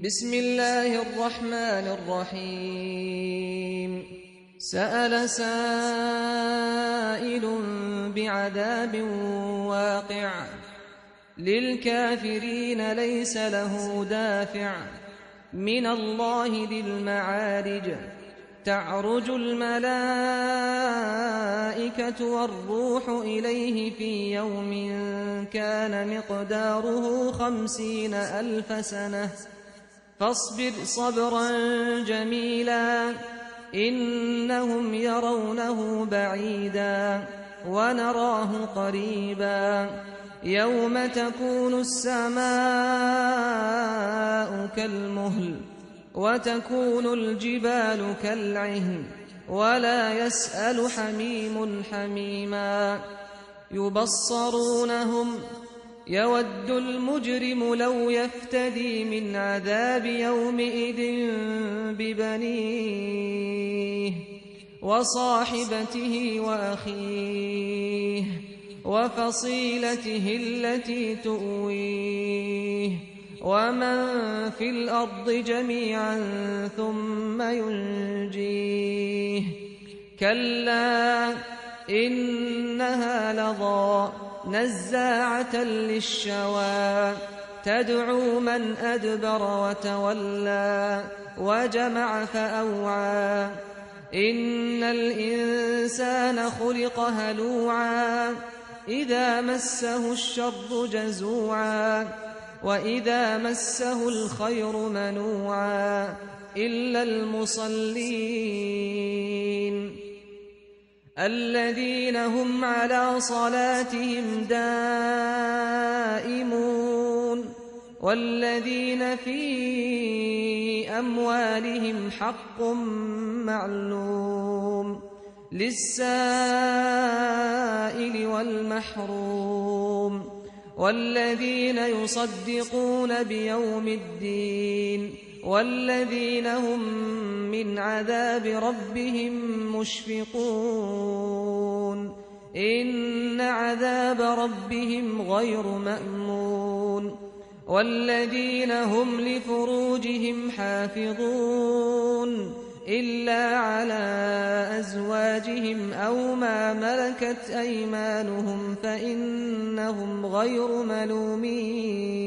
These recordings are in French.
بسم الله الرحمن الرحيم. سأل سائل بعذاب واقع للكافرين ليس له دافع من الله ذي المعارج. تعرج الملائكة والروح إليه في يوم كان مقداره 50,000 سنة فاصبر صبرا جميلا إنهم يرونه بعيدا ونراه قريبا يوم تكون السماء كالمهل وتكون الجبال كالعهن ولا يسأل حميم حميما يبصرونهم يود المجرم لو يفتدي من عذاب يومئذ ببنيه وصاحبته وأخيه وفصيلته التي تؤويه ومن في الأرض جميعا ثم ينجيه كلا إنها لظى نزاعة للشوى تدعو من أدبر وتولى وجمع فأوعى إن الإنسان خلق هلوعا إذا مسه الشر جزوعا وإذا مسه الخير منوعا إلا المصلين الذين هم على صلاتهم دائمون والذين في أموالهم حق معلوم للسائل والمحروم والذين يصدقون بيوم الدين والذين هم من عذاب ربهم مشفقون إن عذاب ربهم غير مأمون والذين هم لفروجهم حافظون إلا على أزواجهم أو ما ملكت أيمانهم فإنهم غير ملومين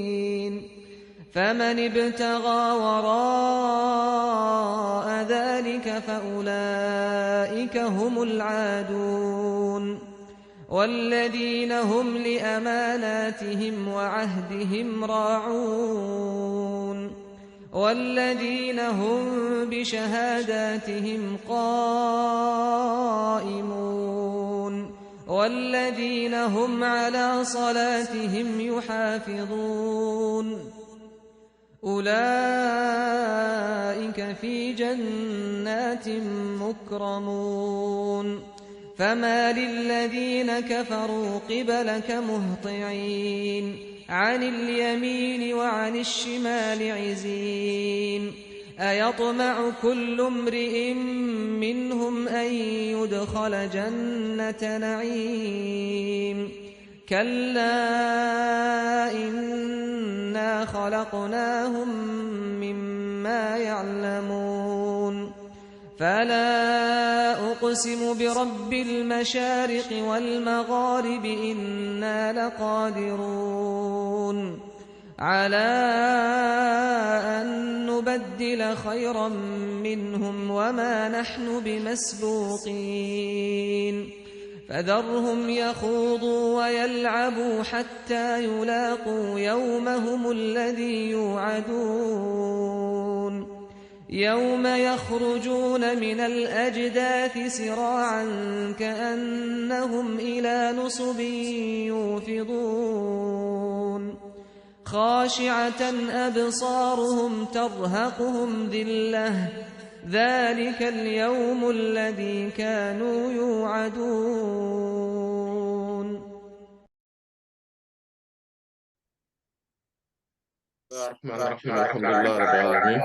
فمن ابتغى وراء ذلك فأولئك هم العادون والذين هم لأماناتهم وعهدهم راعون والذين هم بشهاداتهم قائمون والذين هم على صلاتهم يحافظون أولئك في جنات مكرمون فما للذين كفروا قبلك مهطعين عن اليمين وعن الشمال عزين أيطمع كل امرئ منهم أن يدخل جنة نعيم كلا إنا خلقناهم مما يعلمون فلا أقسم برب المشارق والمغارب إنا لقادرون على أن نبدل خيرا منهم وما نحن بمسبوقين فذرهم يخوضوا ويلعبوا حتى يلاقوا يومهم الذي يوعدون يوم يخرجون من الأجداث سراعا كأنهم إلى نصب يوفضون خاشعة أبصارهم ترهقهم ذلة ذلك اليوم الذي كانوا يوعدون. الرحمن الرحيم الحمد لله رب العالمين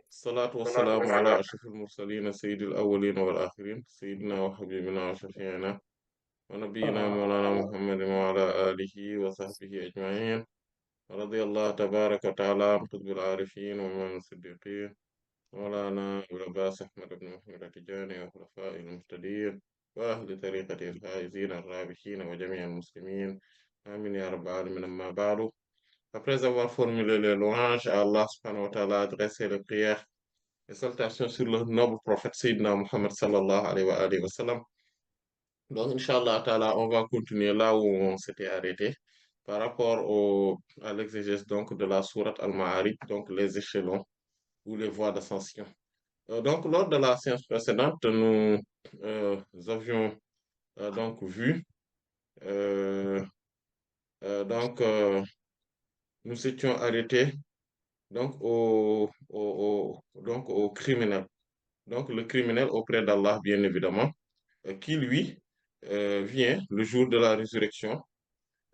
الصلاة والسلام على أشرف المرسلين سيد الأولين والآخرين سيدنا وحبيبنا وشفيعنا ونبينا مولانا محمد وعلى آله وصحبه أجمعين رضي الله تبارك وتعالى عن قطب العارفين وإمام الصديقين مولانا أبي العباس أحمد بن محمد التجاني وخلفائه المهتدين وأهل طريقته الفائزين الرابحين وجميع المسلمين آمين يا رب العالمين. أما بعد, après avoir formulé les louanges à Allah subhanahu wa ta'ala, adressé les prières et salutations sur le noble prophète Sayyidina Muhammad sallallahu alayhi wa sallam. Donc, Inch'Allah ta'ala, on va continuer là où on s'était arrêté par rapport à l'exégèse donc de la sourate Al-Ma'arij, donc les échelons ou les voies d'ascension. Donc, lors de la séance précédente, nous avions donc vu, euh, donc nous étions arrêtés donc donc au criminel. Donc, le criminel auprès d'Allah, bien évidemment, qui lui vient le jour de la résurrection,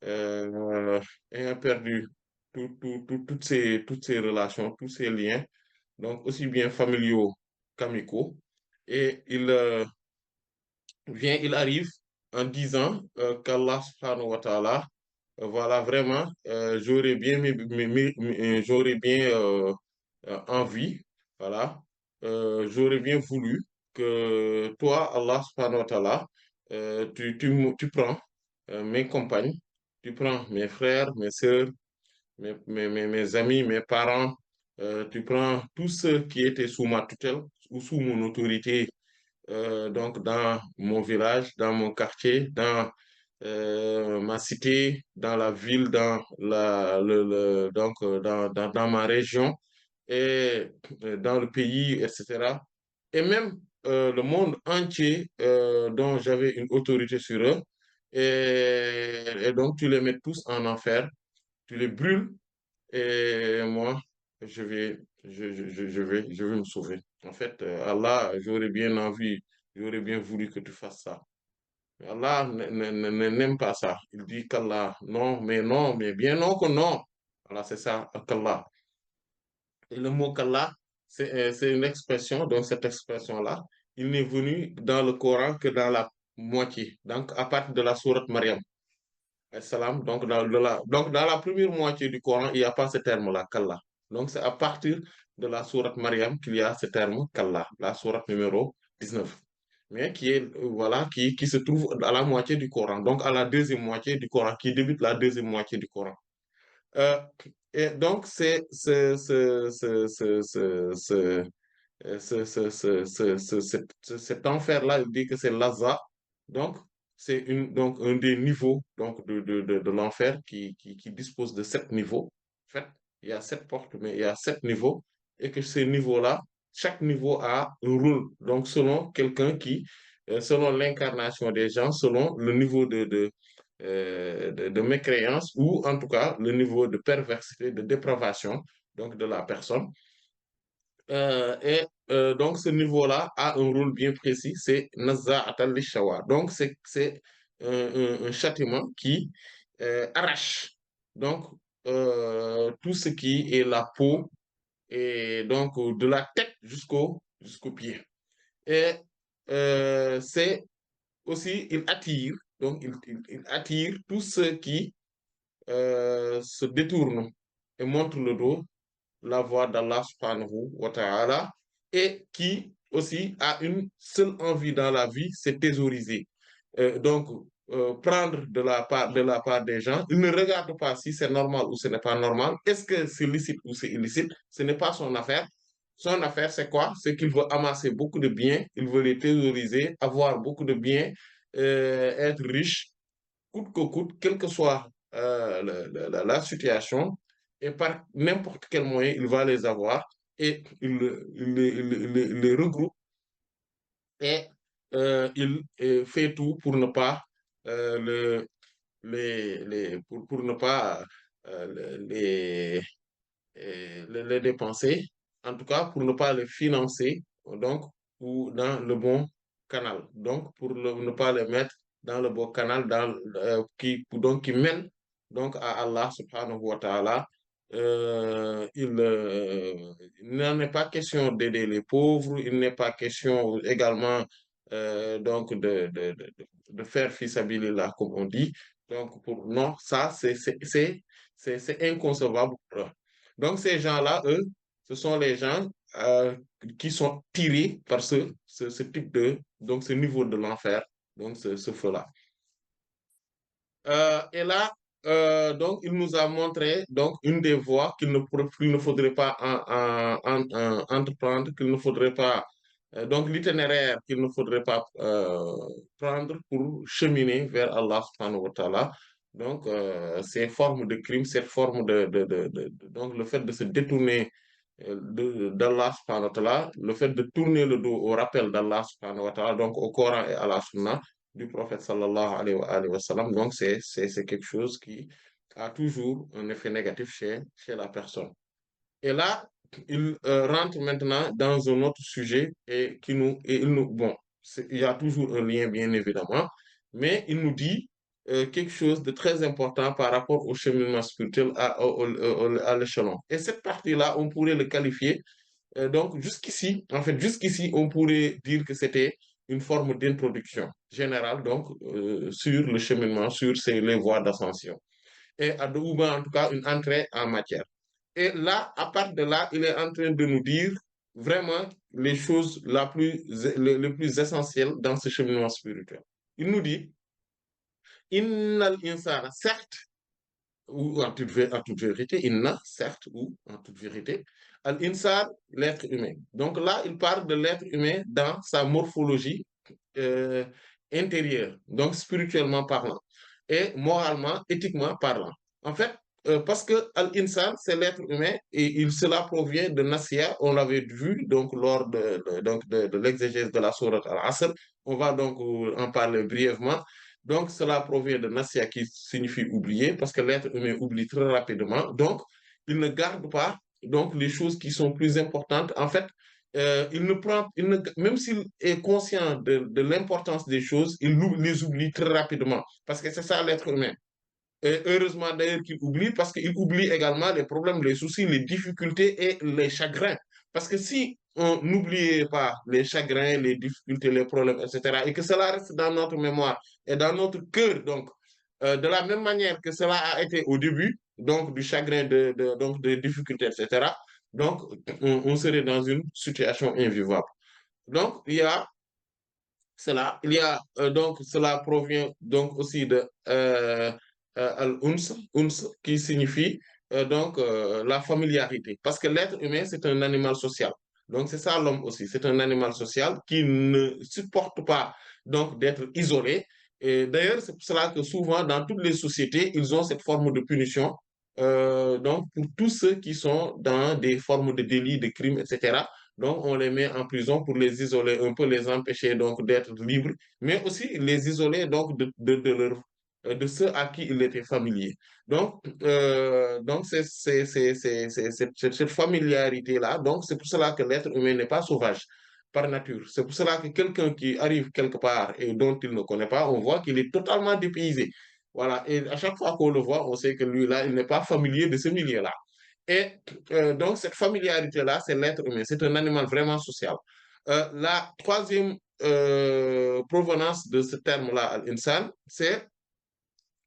ayant perdu toutes ces relations, tous ces liens, donc aussi bien familiaux qu'amicaux, et il arrive en disant qu'Allah subhanahu wa ta'ala, voilà, vraiment, j'aurais bien envie, voilà, j'aurais bien voulu que toi, Allah subhanahu wa ta'ala, tu prends mes compagnes, tu prends mes frères, mes sœurs, mes amis, mes parents, tu prends tous ceux qui étaient sous ma tutelle ou sous mon autorité, donc dans mon village, dans mon quartier, dans ma cité, dans la ville, dans dans ma région et dans le pays, etc. Et même le monde entier dont j'avais une autorité sur eux. Et donc, tu les mets tous en enfer, tu les brûles et moi, je vais me sauver. En fait, Allah, j'aurais bien voulu que tu fasses ça. Mais Allah n'aime pas ça. Il dit qu'Allah, non, mais bien non que non. Voilà, c'est ça, qu'Allah. Et le mot qu'Allah, c'est une expression, donc cette expression-là, il n'est venu dans le Coran que dans la moitié. Donc, à partir de la sourate Maryam. Salam. Donc, dans la première moitié du Coran, il n'y a pas ce terme-là, qu'Allah. Donc, c'est à partir de la sourate Maryam qu'il y a ce terme qu'Allah, la sourate numéro 19. Mais qui est, voilà, qui se trouve à la moitié du Coran, donc à la deuxième moitié du Coran, qui débute la deuxième moitié du Coran. Euh, et donc, c'est cet enfer-là, il dit que c'est Lazare. Donc, c'est donc un des niveaux donc, de l'enfer qui dispose de 7 niveaux. En fait, il y a 7 portes, mais il y a 7 niveaux. Et que ces niveaux-là, chaque niveau a un rôle. Donc, selon quelqu'un selon l'incarnation des gens, selon le niveau de mécréance ou en tout cas le niveau de perversité, de dépravation donc de la personne. Donc, ce niveau-là a un rôle bien précis, c'est Nazza'at al-Shawa. Donc, c'est un châtiment qui arrache donc, tout ce qui est la peau, et donc de la tête jusqu'au pied. Et c'est aussi, il attire, donc il attire tous ceux qui se détournent et montrent le dos la voie d'Allah subhanahu wa ta'ala, et qui aussi a une seule envie dans la vie, c'est thésauriser. Donc, prendre de la part des gens, il ne regarde pas si c'est normal ou ce n'est pas normal. Est-ce que c'est licite ou c'est illicite? Ce n'est pas son affaire. Son affaire, c'est quoi? C'est qu'il veut amasser beaucoup de biens, il veut les thésauriser, avoir beaucoup de biens, être riche, coûte que coûte, quelle que soit la situation, et par n'importe quel moyen, il va les avoir et il les regroupe, et il fait tout pour ne pas pour ne pas les dépenser, en tout cas pour ne pas les financer, donc, ou dans le bon canal. Donc, pour ne pas les mettre dans le bon canal qui mène donc à Allah subhanahu wa ta'ala. Il n'en est pas question d'aider les pauvres, il n'est pas question également donc de faire fils là comme on dit. Donc, non, ça, c'est inconcevable pour eux. Donc, ces gens-là, eux, ce sont les gens qui sont tirés par ce type donc ce niveau de l'enfer, donc ce feu-là. Et là, donc, il nous a montré donc une des voies qu'il ne faudrait pas entreprendre, qu'il ne faudrait pas, donc l'itinéraire qu'il ne faudrait pas prendre pour cheminer vers Allah subhanahu wa ta'ala. Donc, ces formes de crime, cette forme donc le fait de se détourner d'Allah subhanahu wa ta'ala, le fait de tourner le dos au rappel d'Allah subhanahu wa ta'ala, donc au Coran et à la Sunna du prophète sallallahu alayhi wa sallam. Donc, c'est quelque chose qui a toujours un effet négatif chez la personne. Et là, il rentre maintenant dans un autre sujet et bon, il y a toujours un lien, bien évidemment, mais il nous dit quelque chose de très important par rapport au cheminement spirituel à l'échelon. Et cette partie-là, on pourrait le qualifier donc, jusqu'ici, en fait, jusqu'ici, on pourrait dire que c'était une forme d'introduction générale, donc, sur le cheminement, sur les voies d'ascension. Et à Douba, en tout cas, une entrée en matière. Et là, à part de là, il est en train de nous dire vraiment les choses les plus essentielles dans ce cheminement spirituel. Il nous dit, Innal insana, certes, ou en toute vérité, inna, certes, ou en toute vérité, al-insan, l'être humain. Donc là, il parle de l'être humain dans sa morphologie euh, intérieure, donc spirituellement parlant, et moralement, éthiquement parlant. En fait, parce que al-insan, c'est l'être humain, et cela provient de Nassia, on l'avait vu donc lors de l'exégèse de la sourate al-Asr. On va donc en parler brièvement. Donc, cela provient de Nassia qui signifie oublier, parce que l'être humain oublie très rapidement. Donc, il ne garde pas donc, les choses qui sont plus importantes. En fait, même s'il est conscient de l'importance des choses, les oublie très rapidement. Parce que c'est ça l'être humain. Et heureusement d'ailleurs qu'il oublie, parce qu'il oublie également les problèmes, les soucis, les difficultés et les chagrins. Parce que si on n'oubliait pas les chagrins, les difficultés, les problèmes, etc., et que cela reste dans notre mémoire et dans notre cœur, donc, de la même manière que cela a été au début, donc du chagrin, donc des difficultés, etc., donc on serait dans une situation invivable. Donc, donc cela provient donc aussi de al-uns, qui signifie donc la familiarité. Parce que l'être humain, c'est un animal social. Donc c'est ça l'homme aussi, c'est un animal social qui ne supporte pas donc d'être isolé. Et d'ailleurs, c'est pour cela que souvent dans toutes les sociétés, ils ont cette forme de punition. Donc pour tous ceux qui sont dans des formes de délits, de crimes, etc. Donc, on les met en prison pour les isoler, un peu les empêcher donc d'être libres, mais aussi les isoler donc de ceux à qui ils étaient familiers. Donc cette familiarité-là. Donc, c'est pour cela que l'être humain n'est pas sauvage par nature. C'est pour cela que quelqu'un qui arrive quelque part et dont il ne connaît pas, on voit qu'il est totalement dépaysé. Voilà. Et à chaque fois qu'on le voit, on sait que lui-là, il n'est pas familier de ce milieu-là. Et donc, cette familiarité-là, c'est l'être humain. C'est un animal vraiment social. La troisième provenance de ce terme-là, al-insan, c'est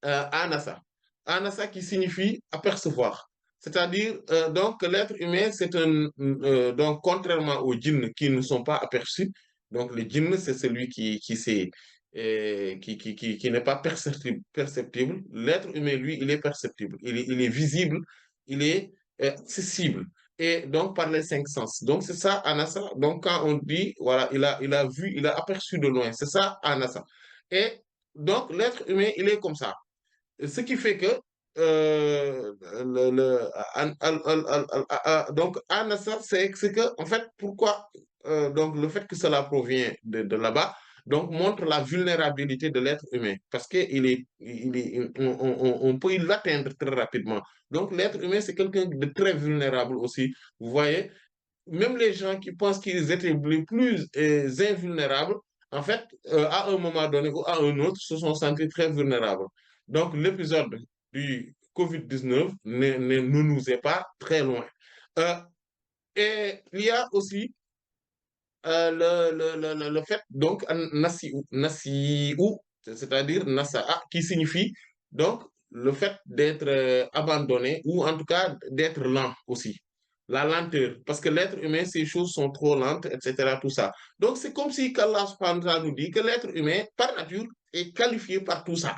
anasa. Anasa qui signifie apercevoir. C'est-à-dire, donc, que l'être humain, c'est donc, contrairement aux djinns qui ne sont pas aperçus, donc, les djinns, c'est celui qui n'est pas perceptible. L'être humain, lui, il est perceptible. Il est visible, il est accessible. Et donc, par les cinq sens. Donc, c'est ça, Anasa. Donc, quand on dit, voilà, il a vu, il a aperçu de loin. C'est ça, Anasa. Et donc, l'être humain, il est comme ça. Ce qui fait que donc Anasa, c'est que en fait pourquoi donc le fait que cela provient de là-bas donc montre la vulnérabilité de l'être humain parce que on peut l'atteindre très rapidement. Donc l'être humain c'est quelqu'un de très vulnérable aussi. Vous voyez, même les gens qui pensent qu'ils étaient les plus invulnérables, en fait, à un moment donné ou à un autre, se sont sentis très vulnérables. Donc, l'épisode du COVID-19 ne nous est pas très loin. Euh, et il y a aussi le fait, donc, Nasi'u, c'est-à-dire Nasa'a, qui signifie Donc, le fait d'être abandonné ou en tout cas d'être lent aussi. La lenteur, parce que l'être humain, ces choses sont trop lentes, etc. Tout ça. Donc, c'est comme si qu'Allah subhanahu wa ta'ala nous dit que l'être humain, par nature, est qualifié par tout ça.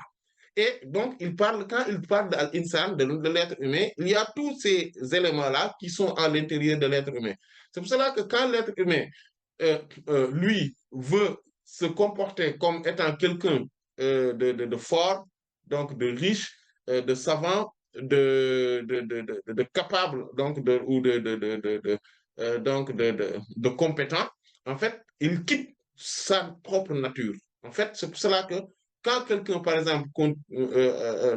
Et donc, quand il parle de l'insan, de l'être humain, il y a tous ces éléments-là qui sont à l'intérieur de l'être humain. C'est pour cela que quand l'être humain, lui, veut se comporter comme étant quelqu'un de fort, donc de riche, de savant, de capable, donc ou donc de compétent, en fait, il quitte sa propre nature. En fait, c'est pour cela que quand quelqu'un, par exemple,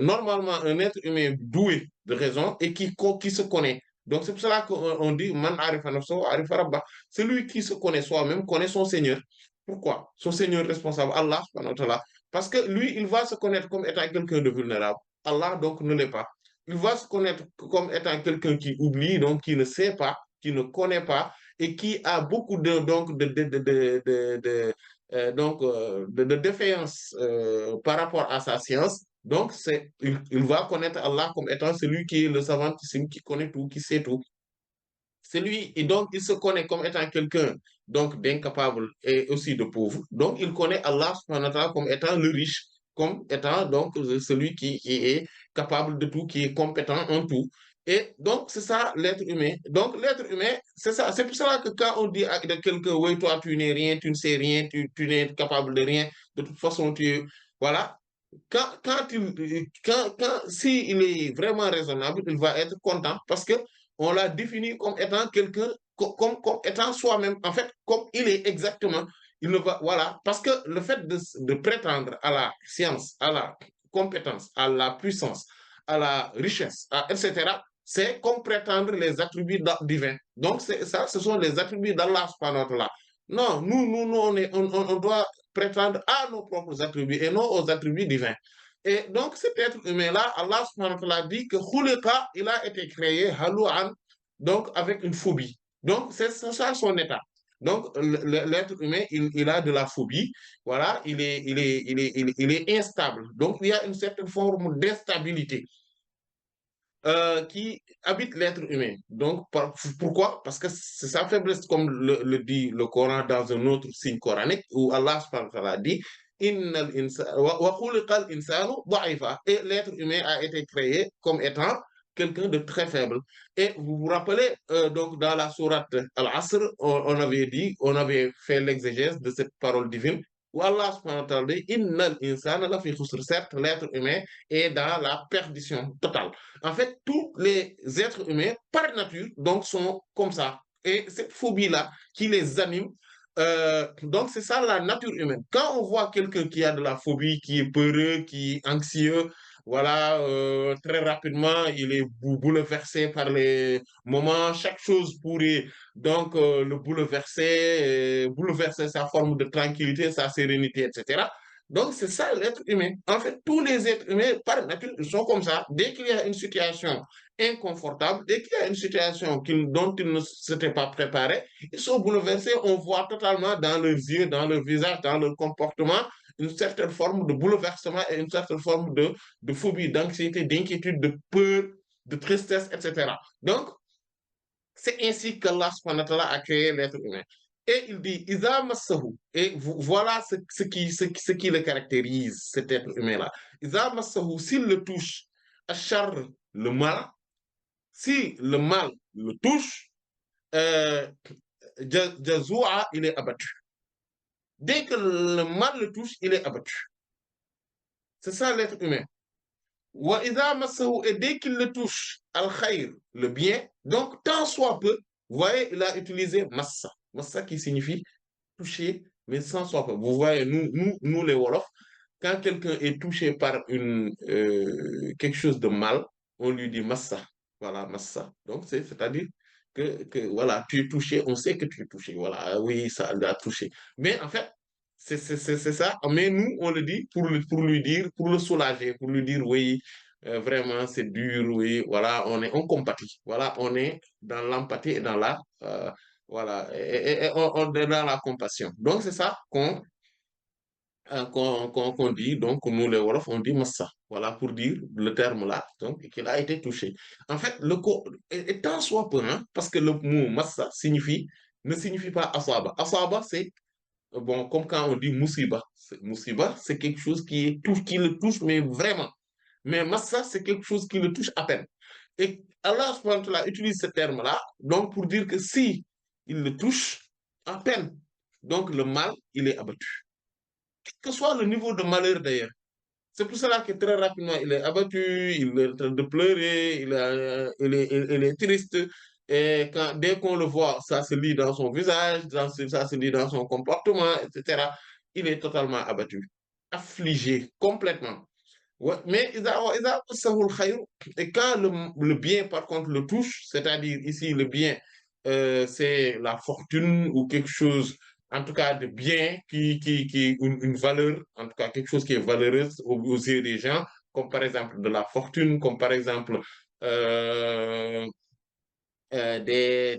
normalement un être humain doué de raison et qui se connaît, donc c'est pour cela qu'on dit man arifa nafsahu arifa rabbah. Celui qui se connaît soi-même connaît son Seigneur. Pourquoi? Son Seigneur responsable, Allah, subhanahu wa ta'ala. Parce que lui, il va se connaître comme étant quelqu'un de vulnérable. Allah, donc, ne l'est pas. Il va se connaître comme étant quelqu'un qui oublie, donc qui ne sait pas, qui ne connaît pas et qui a beaucoup donc, de défaillance par rapport à sa science. Donc, il va connaître Allah comme étant celui qui est le savantissime, qui connaît tout, qui sait tout. C'est lui, et donc il se connaît comme étant quelqu'un donc d'incapable et aussi de pauvre. Donc il connaît Allah subhanahu wa ta'ala comme étant le riche, comme étant donc celui qui est capable de tout, qui est compétent en tout. Et donc c'est ça l'être humain. Donc l'être humain, c'est ça. C'est pour cela que quand on dit de quelqu'un, oui, toi tu n'es rien, tu ne sais rien, tu n'es capable de rien, de toute façon voilà. S'il est vraiment raisonnable, il va être content parce que on l'a défini comme étant quelqu'un, comme étant soi-même, en fait, comme il est exactement. Il ne va, voilà, parce que le fait de prétendre à la science, à la compétence, à la puissance, à la richesse, etc., c'est comme prétendre les attributs divins. Donc, ça, ce sont les attributs d'Allah, non, nous on doit prétendre à nos propres attributs et non aux attributs divins. Et donc, cet être humain-là, Allah subhanahu wa ta'ala dit que Khulika, il a été créé, halouan, donc avec une phobie. Donc, c'est ça son état. Donc, l'être humain, il a de la phobie. Voilà, il est instable. Donc, il y a une certaine forme d'instabilité qui habite l'être humain. Donc, pourquoi? Parce que c'est sa faiblesse, comme le dit le Coran dans un autre signe coranique, où Allah subhanahu wa ta'ala dit, et l'être humain a été créé comme étant quelqu'un de très faible. Et vous vous rappelez, donc dans la sourate Al-Asr, on avait dit, on avait fait l'exégèse de cette parole divine, où Allah subhanahu wa ta'ala dit, Innal insana lafi khusr, certes, l'être humain est dans la perdition totale. En fait, tous les êtres humains, par nature, donc, sont comme ça. Et cette phobie-là qui les anime, donc c'est ça la nature humaine. Quand on voit quelqu'un qui a de la phobie, qui est peureux, qui est anxieux, voilà, très rapidement, il est bouleversé par les moments. Chaque chose pourrait donc le bouleverser, bouleverser sa forme de tranquillité, sa sérénité, etc. Donc, c'est ça l'être humain. En fait, tous les êtres humains, par nature, ils sont comme ça. Dès qu'il y a une situation inconfortable, dès qu'il y a une situation dont ils ne s'étaient pas préparés, ils sont bouleversés. On voit totalement dans leurs yeux, dans leur visage, dans leur comportement, une certaine forme de bouleversement et une certaine forme de phobie, d'anxiété, d'inquiétude, de peur, de tristesse, etc. Donc, c'est ainsi qu'Allah subhanahu wa ta'ala a créé l'être humain. Et il dit, Iza massahu. Et voilà ce qui le caractérise, cet être humain-là. Iza massahu, s'il le touche, achar, le mal, si le mal le touche, euh, Jazua, il est abattu. Dès que le mal le touche, il est abattu. C'est ça l'être humain. Et dès qu'il le touche, al-khayr, le bien, donc tant soit peu, vous voyez, il a utilisé massa. Massa qui signifie toucher, mais sans soit peu. Vous voyez, nous les Wolofs, quand quelqu'un est touché par quelque chose de mal, on lui dit massa. Voilà, massa. Donc, c'est-à-dire voilà, tu es touché, on sait que tu es touché. Voilà, oui, ça l'a touché. Mais en fait, c'est ça. Mais nous, on le dit pour lui dire, pour le soulager, pour lui dire, oui, vraiment, c'est dur, oui, voilà, on compatit. Voilà, on est dans l'empathie et dans voilà, et on est dans la compassion. Donc, c'est ça qu'on dit, donc nous les Wolof, on dit massa. Voilà pour dire le terme là, donc qu'il a été touché. En fait, le corps est tant soit peu, hein, parce que le mot massa ne signifie pas asaba. Asaba, c'est bon, comme quand on dit musiba. Musiba, c'est quelque chose qui le touche, mais vraiment. Mais massa, c'est quelque chose qui le touche à peine. Et Allah subhanahu wa ta'ala utilise ce terme-là, donc pour dire que si il le touche à peine, donc le mal, il est abattu. Quel que soit le niveau de malheur d'ailleurs. C'est pour cela que très rapidement, il est abattu, il est en train de pleurer, il est triste. Et dès qu'on le voit, ça se lit dans son visage, ça se lit dans son comportement, etc. Il est totalement abattu, affligé complètement. Ouais, mais et quand le bien, par contre, le touche, c'est-à-dire ici, le bien, c'est la fortune ou quelque chose, en tout cas, de bien, une valeur, en tout cas, quelque chose qui est valeureuse aux yeux des gens, comme par exemple de la fortune, comme par exemple euh, des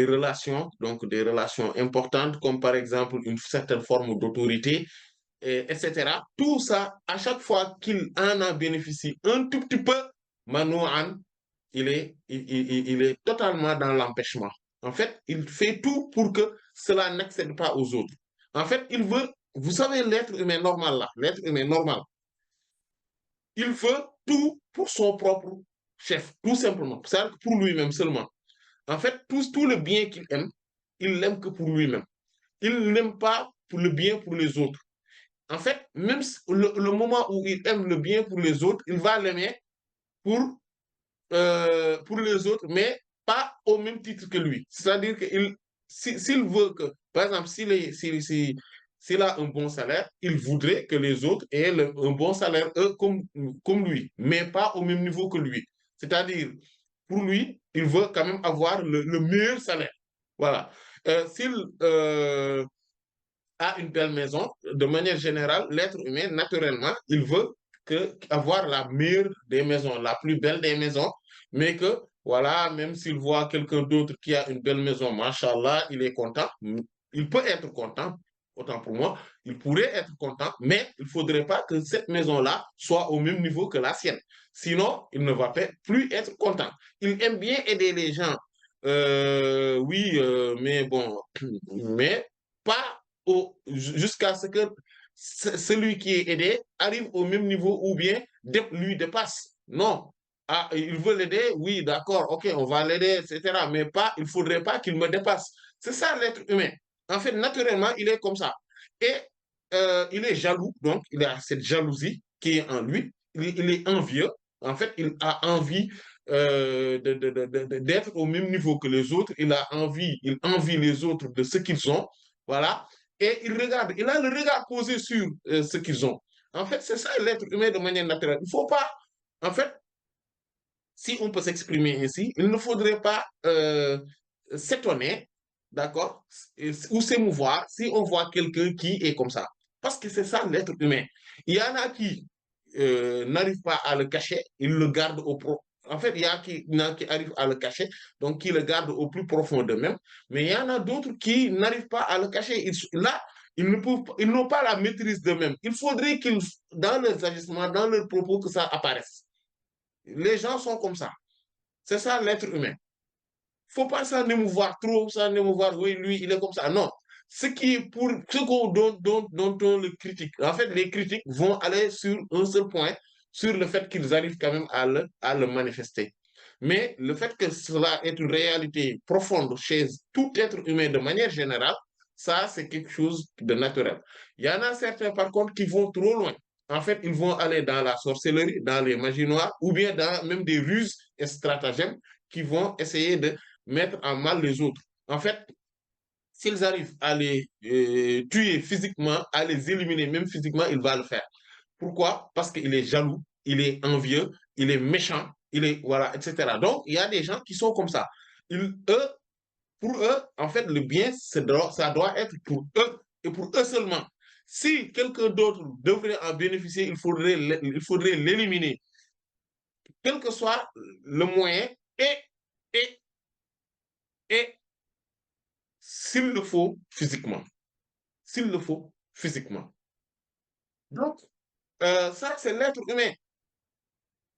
relations, donc des relations importantes, comme par exemple une certaine forme d'autorité etc. Tout ça, à chaque fois qu'il en a bénéficié un tout petit peu, Manouan, il est totalement dans l'empêchement. En fait, il fait tout pour que cela n'accède pas aux autres. En fait, il veut, vous savez, l'être humain normal là, l'être humain normal, il veut tout pour son propre chef, tout simplement. C'est pour lui-même seulement. En fait, tout le bien qu'il aime, il l'aime que pour lui-même. Il n'aime pas pour le bien pour les autres. En fait, même le moment où il aime le bien pour les autres, il va l'aimer pour, pour les autres, mais pas au même titre que lui. C'est-à-dire qu'il, s'il veut que, par exemple, s'il a un bon salaire, il voudrait que les autres aient un bon salaire, eux, comme lui, mais pas au même niveau que lui. C'est-à-dire, pour lui, il veut quand même avoir le meilleur salaire. Voilà. S'il a une belle maison, de manière générale, l'être humain, naturellement, il veut avoir la meilleure des maisons, la plus belle des maisons, mais que, voilà, même s'il voit quelqu'un d'autre qui a une belle maison, machallah, il est content. Il peut être content, autant pour moi, il pourrait être content, mais il ne faudrait pas que cette maison-là soit au même niveau que la sienne. Sinon, il ne va plus être content. Il aime bien aider les gens. Oui, mais bon, mais pas jusqu'à ce que celui qui est aidé arrive au même niveau ou bien lui dépasse. Non. Ah, il veut l'aider, oui, d'accord, ok, on va l'aider, etc. Mais pas, il ne faudrait pas qu'il me dépasse. C'est ça l'être humain. En fait, naturellement, il est comme ça. Et il est jaloux, donc il a cette jalousie qui est en lui. Il est envieux. En fait, il a envie d'être au même niveau que les autres. Il envie les autres de ce qu'ils ont. Voilà. Et il regarde, il a le regard posé sur ce qu'ils ont. En fait, c'est ça l'être humain de manière naturelle. Il ne faut pas, en fait, si on peut s'exprimer ainsi, il ne faudrait pas s'étonner, d'accord, ou s'émouvoir si on voit quelqu'un qui est comme ça. Parce que c'est ça l'être humain. Il y en a qui n'arrivent pas à le cacher, ils le gardent En fait, il y en a qui arrivent à le cacher, donc qui le gardent au plus profond d'eux-mêmes, mais il y en a d'autres qui n'arrivent pas à le cacher. Là, ils n'ont pas la maîtrise d'eux-mêmes. Il faudrait qu'ils, dans leurs agissements, dans leurs propos, que ça apparaisse. Les gens sont comme ça. C'est ça l'être humain. Faut pas s'en émouvoir trop, s'en émouvoir, oui, lui, il est comme ça. Non. Ce qui est pour dont on le critique. En fait, les critiques vont aller sur un seul point, sur le fait qu'ils arrivent quand même à le manifester. Mais le fait que cela est une réalité profonde chez tout être humain de manière générale, ça, c'est quelque chose de naturel. Il y en a certains, par contre, qui vont trop loin. En fait, ils vont aller dans la sorcellerie, dans les magies noires, ou bien dans même des ruses et stratagèmes qui vont essayer de mettre en mal les autres. En fait, s'ils arrivent à les tuer physiquement, à les éliminer même physiquement, il va le faire. Pourquoi? Parce qu'il est jaloux, il est envieux, il est méchant, il est voilà, etc. Donc, il y a des gens qui sont comme ça. Pour eux, en fait, le bien, ça doit être pour eux et pour eux seulement. Si quelqu'un d'autre devrait en bénéficier, il faudrait l'éliminer, quel que soit le moyen, et, et, et s'il le faut, physiquement. S'il le faut, physiquement. Donc, ça, c'est l'être humain.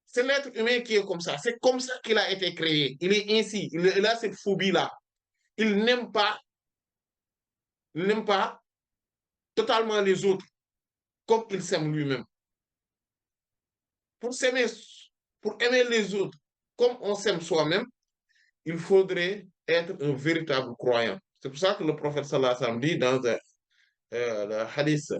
C'est l'être humain qui est comme ça. C'est comme ça qu'il a été créé. Il est ainsi. Il a cette phobie-là. Il n'aime pas totalement les autres comme il s'aime lui-même. Pour s'aimer, pour aimer les autres comme on s'aime soi-même, il faudrait être un véritable croyant. C'est pour ça que le prophète sallallahu alayhi wa sallam dit dans le hadith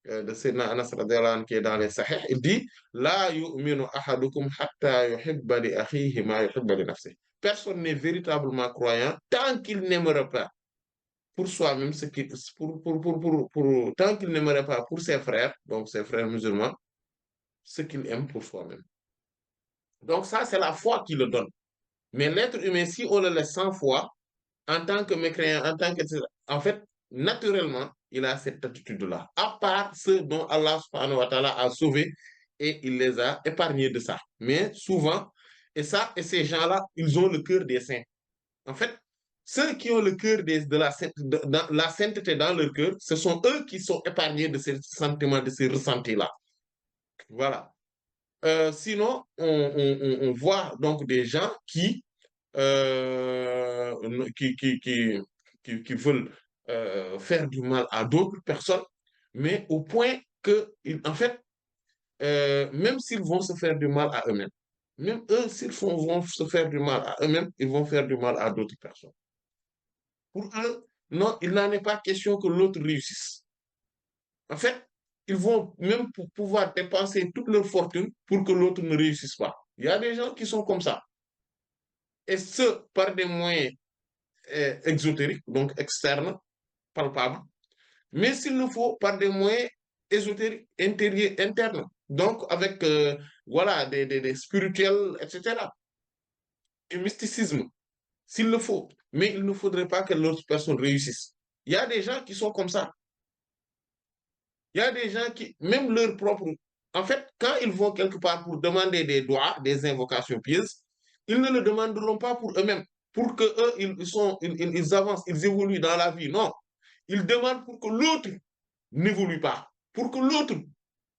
de Sayyidina Anas radhiyallahu anhu qui est dans les Sahih, il dit la yu'minu ahadukum hatta yuhibba li akhihi ma yuhibba li nafsihi. Personne n'est véritablement croyant tant qu'il n'aimerait pas pour soi-même ce qu'il tant qu'il n'aimerait pas pour ses frères, donc ses frères musulmans, ce qu'il aime pour soi-même. Donc ça, c'est la foi qui le donne. Mais l'être humain, si on le laisse sans foi, en tant que mécréant, en tant que... En fait, naturellement, il a cette attitude-là. À part ceux dont Allah subhanahu wa ta'ala a sauvé et il les a épargnés de ça. Mais souvent, et ces gens-là, ils ont le cœur des saints. En fait, ceux qui ont le cœur la sainteté dans leur cœur, ce sont eux qui sont épargnés de ces sentiments, de ces ressentis-là. Voilà. Sinon, on voit donc des gens euh, qui, qui, qui, qui veulent faire du mal à d'autres personnes, mais au point que, en fait, même s'ils vont se faire du mal à eux-mêmes, même eux, vont se faire du mal à eux-mêmes, ils vont faire du mal à d'autres personnes. Pour eux, non, il n'en est pas question que l'autre réussisse. En fait, ils vont même pouvoir dépenser toute leur fortune pour que l'autre ne réussisse pas. Il y a des gens qui sont comme ça. Et ce, par des moyens exotériques, donc externes, palpables, mais s'il le faut, par des moyens ésotériques, intérieurs, internes, donc avec voilà, des spirituels, etc. Et mysticisme, s'il le faut. Mais il ne faudrait pas que l'autre personne réussisse. Il y a des gens qui sont comme ça. Il y a des gens qui, même leur propre... En fait, quand ils vont quelque part pour demander des doigts, des invocations pieuses, ils ne le demanderont pas pour eux-mêmes, pour que eux, ils avancent, ils évoluent dans la vie. Non. Ils demandent pour que l'autre n'évolue pas, pour que l'autre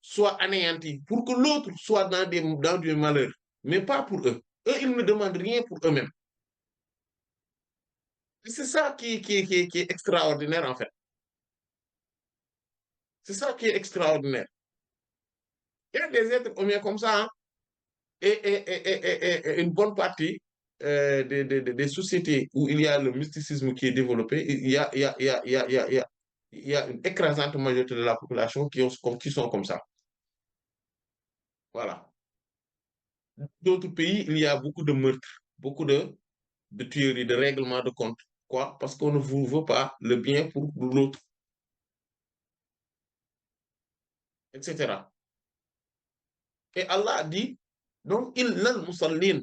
soit anéanti, pour que l'autre soit dans du malheur, mais pas pour eux. Eux, ils ne demandent rien pour eux-mêmes. C'est ça qui est extraordinaire, en fait. C'est ça qui est extraordinaire. Il y a des êtres humains comme ça, hein, et une bonne partie des sociétés où il y a le mysticisme qui est développé, il y a une écrasante majorité de la population qui sont comme ça. Voilà. D'autres pays, il y a beaucoup de meurtres, beaucoup de tueries, de règlements de compte. Quoi? Parce qu'on ne vous veut pas le bien pour l'autre, etc. Et Allah dit, donc, il lal musallin,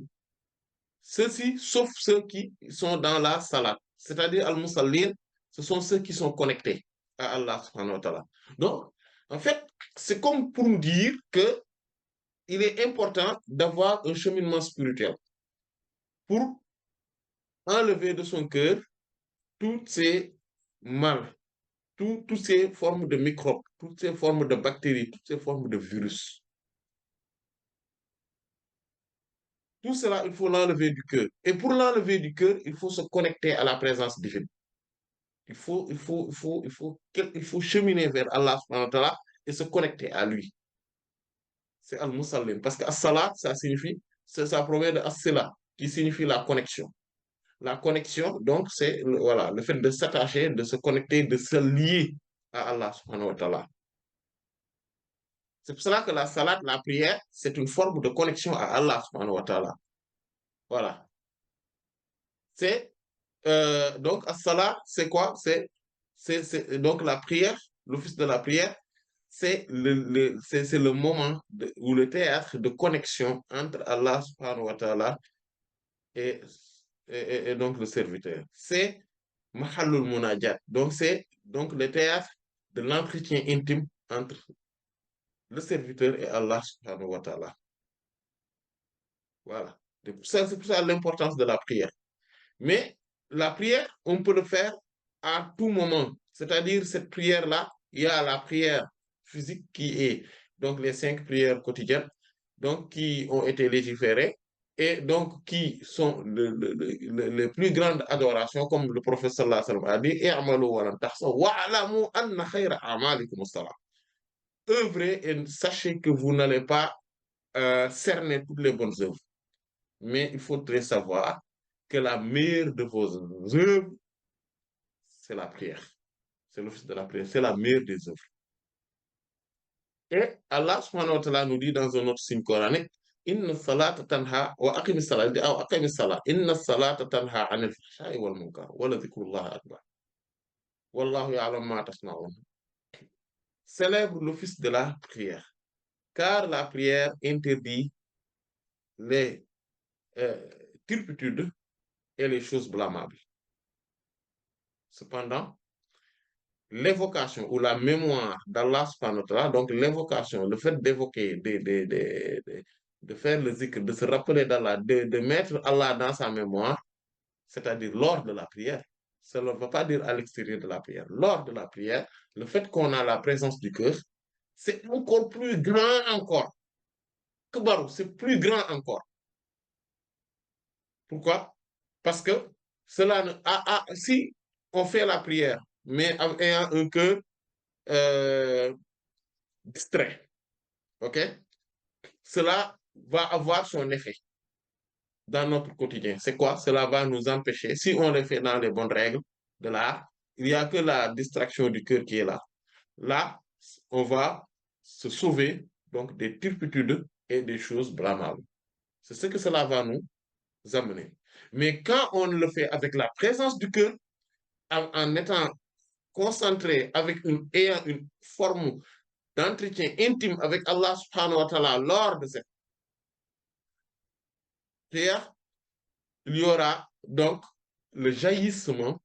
ceux-ci, sauf ceux qui sont dans la salat. C'est-à-dire, al-musallin, ce sont ceux qui sont connectés à Allah subhanahu wa ta'ala. Donc, en fait, c'est comme pour nous dire que il est important d'avoir un cheminement spirituel pour enlever de son cœur toutes ces mal, toutes ces formes de microbes, toutes ces formes de bactéries, toutes ces formes de virus. Tout cela, il faut l'enlever du cœur. Et pour l'enlever du cœur, il faut se connecter à la présence divine. Il faut cheminer vers Allah subhanahu wa ta'ala et se connecter à lui. C'est al-musallim. Parce que as-salat, ça provient de as-sila, qui signifie la connexion. La connexion, donc, c'est voilà, le fait de s'attacher, de se connecter, de se lier à Allah subhanahu wa ta'ala. C'est pour cela que la salat, la prière, c'est une forme de connexion à Allah subhanahu wa ta'ala. Voilà. C'est donc as-salat, c'est quoi? Donc la prière, l'office de la prière, c'est le moment ou le théâtre de connexion entre Allah subhanahu wa ta'ala et, et donc le serviteur. C'est Mahallul Munajat. Donc, c'est donc le théâtre de l'entretien intime entre le serviteur et Allah subhanahu wa ta'ala. Voilà. C'est pour ça l'importance de la prière. Mais la prière, on peut le faire à tout moment. C'est-à-dire, cette prière-là, il y a la prière physique qui est donc les 5 prières quotidiennes, donc qui ont été légiférées et donc qui sont les plus grandes adorations, comme le professeur sallallahu alayhi wa sallam a dit, i'malu wa lam tahsaw wa'lamu anna khayra a'malikum as-salat. Œuvrez et sachez que vous n'allez pas cerner toutes les bonnes œuvres. Mais il faudrait savoir que la meilleure de vos œuvres, c'est la prière. C'est l'office de la prière. C'est la meilleure des œuvres. Et Allah subhanahu wa ta'ala nous dit dans un autre signe coranique, Inna salata tanha wa aqimi salat aw aqimi salat. Inna salata tanha anil fahsha'i wal munkar. Wa la dhikrullahi akbar. Wallahu ya'lam ma tasna'un. Célèbre l'office de la prière. Car la prière interdit les turpitudes et les choses blâmables. Cependant, l'évocation ou la mémoire d'Allah subhanahu wa ta'ala, donc l'évocation, le fait d'évoquer, de faire le zikr, de se rappeler d'Allah, de mettre Allah dans sa mémoire, c'est-à-dire lors de la prière. Cela ne veut pas dire à l'extérieur de la prière. Lors de la prière, le fait qu'on a la présence du cœur, c'est encore plus grand encore. Kbarou, c'est plus grand encore. Pourquoi? Parce que cela si on fait la prière, mais ayant un cœur distrait, ok? Cela va avoir son effet dans notre quotidien. C'est quoi? Cela va nous empêcher, si on le fait dans les bonnes règles de l'art, il n'y a que la distraction du cœur qui est là. Là, on va se sauver donc des turpitudes et des choses blâmables. C'est ce que cela va nous amener. Mais quand on le fait avec la présence du cœur, en étant concentré ayant une forme d'entretien intime avec Allah subhanahu wa ta'ala lors de cette prière, il y aura donc le jaillissement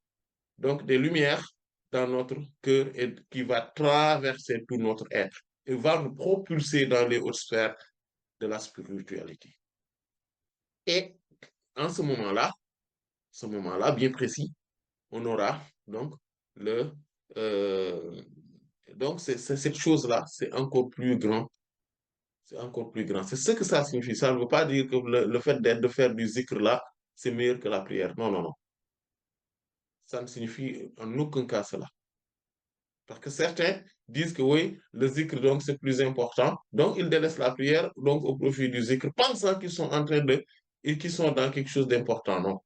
donc des lumières dans notre cœur et qui va traverser tout notre être et va nous propulser dans les hautes sphères de la spiritualité. Et en ce moment-là bien précis, on aura donc euh, donc cette chose-là, c'est encore plus grand. C'est encore plus grand. C'est ce que ça signifie. Ça ne veut pas dire que le fait de faire du zikr là, c'est meilleur que la prière. Non, non, non. Ça ne signifie en aucun cas cela. Parce que certains disent que oui, le zikr, donc, c'est plus important. Donc, ils délaissent la prière, donc, au profit du zikr, pensant qu'ils sont en train et qu'ils sont dans quelque chose d'important. Non.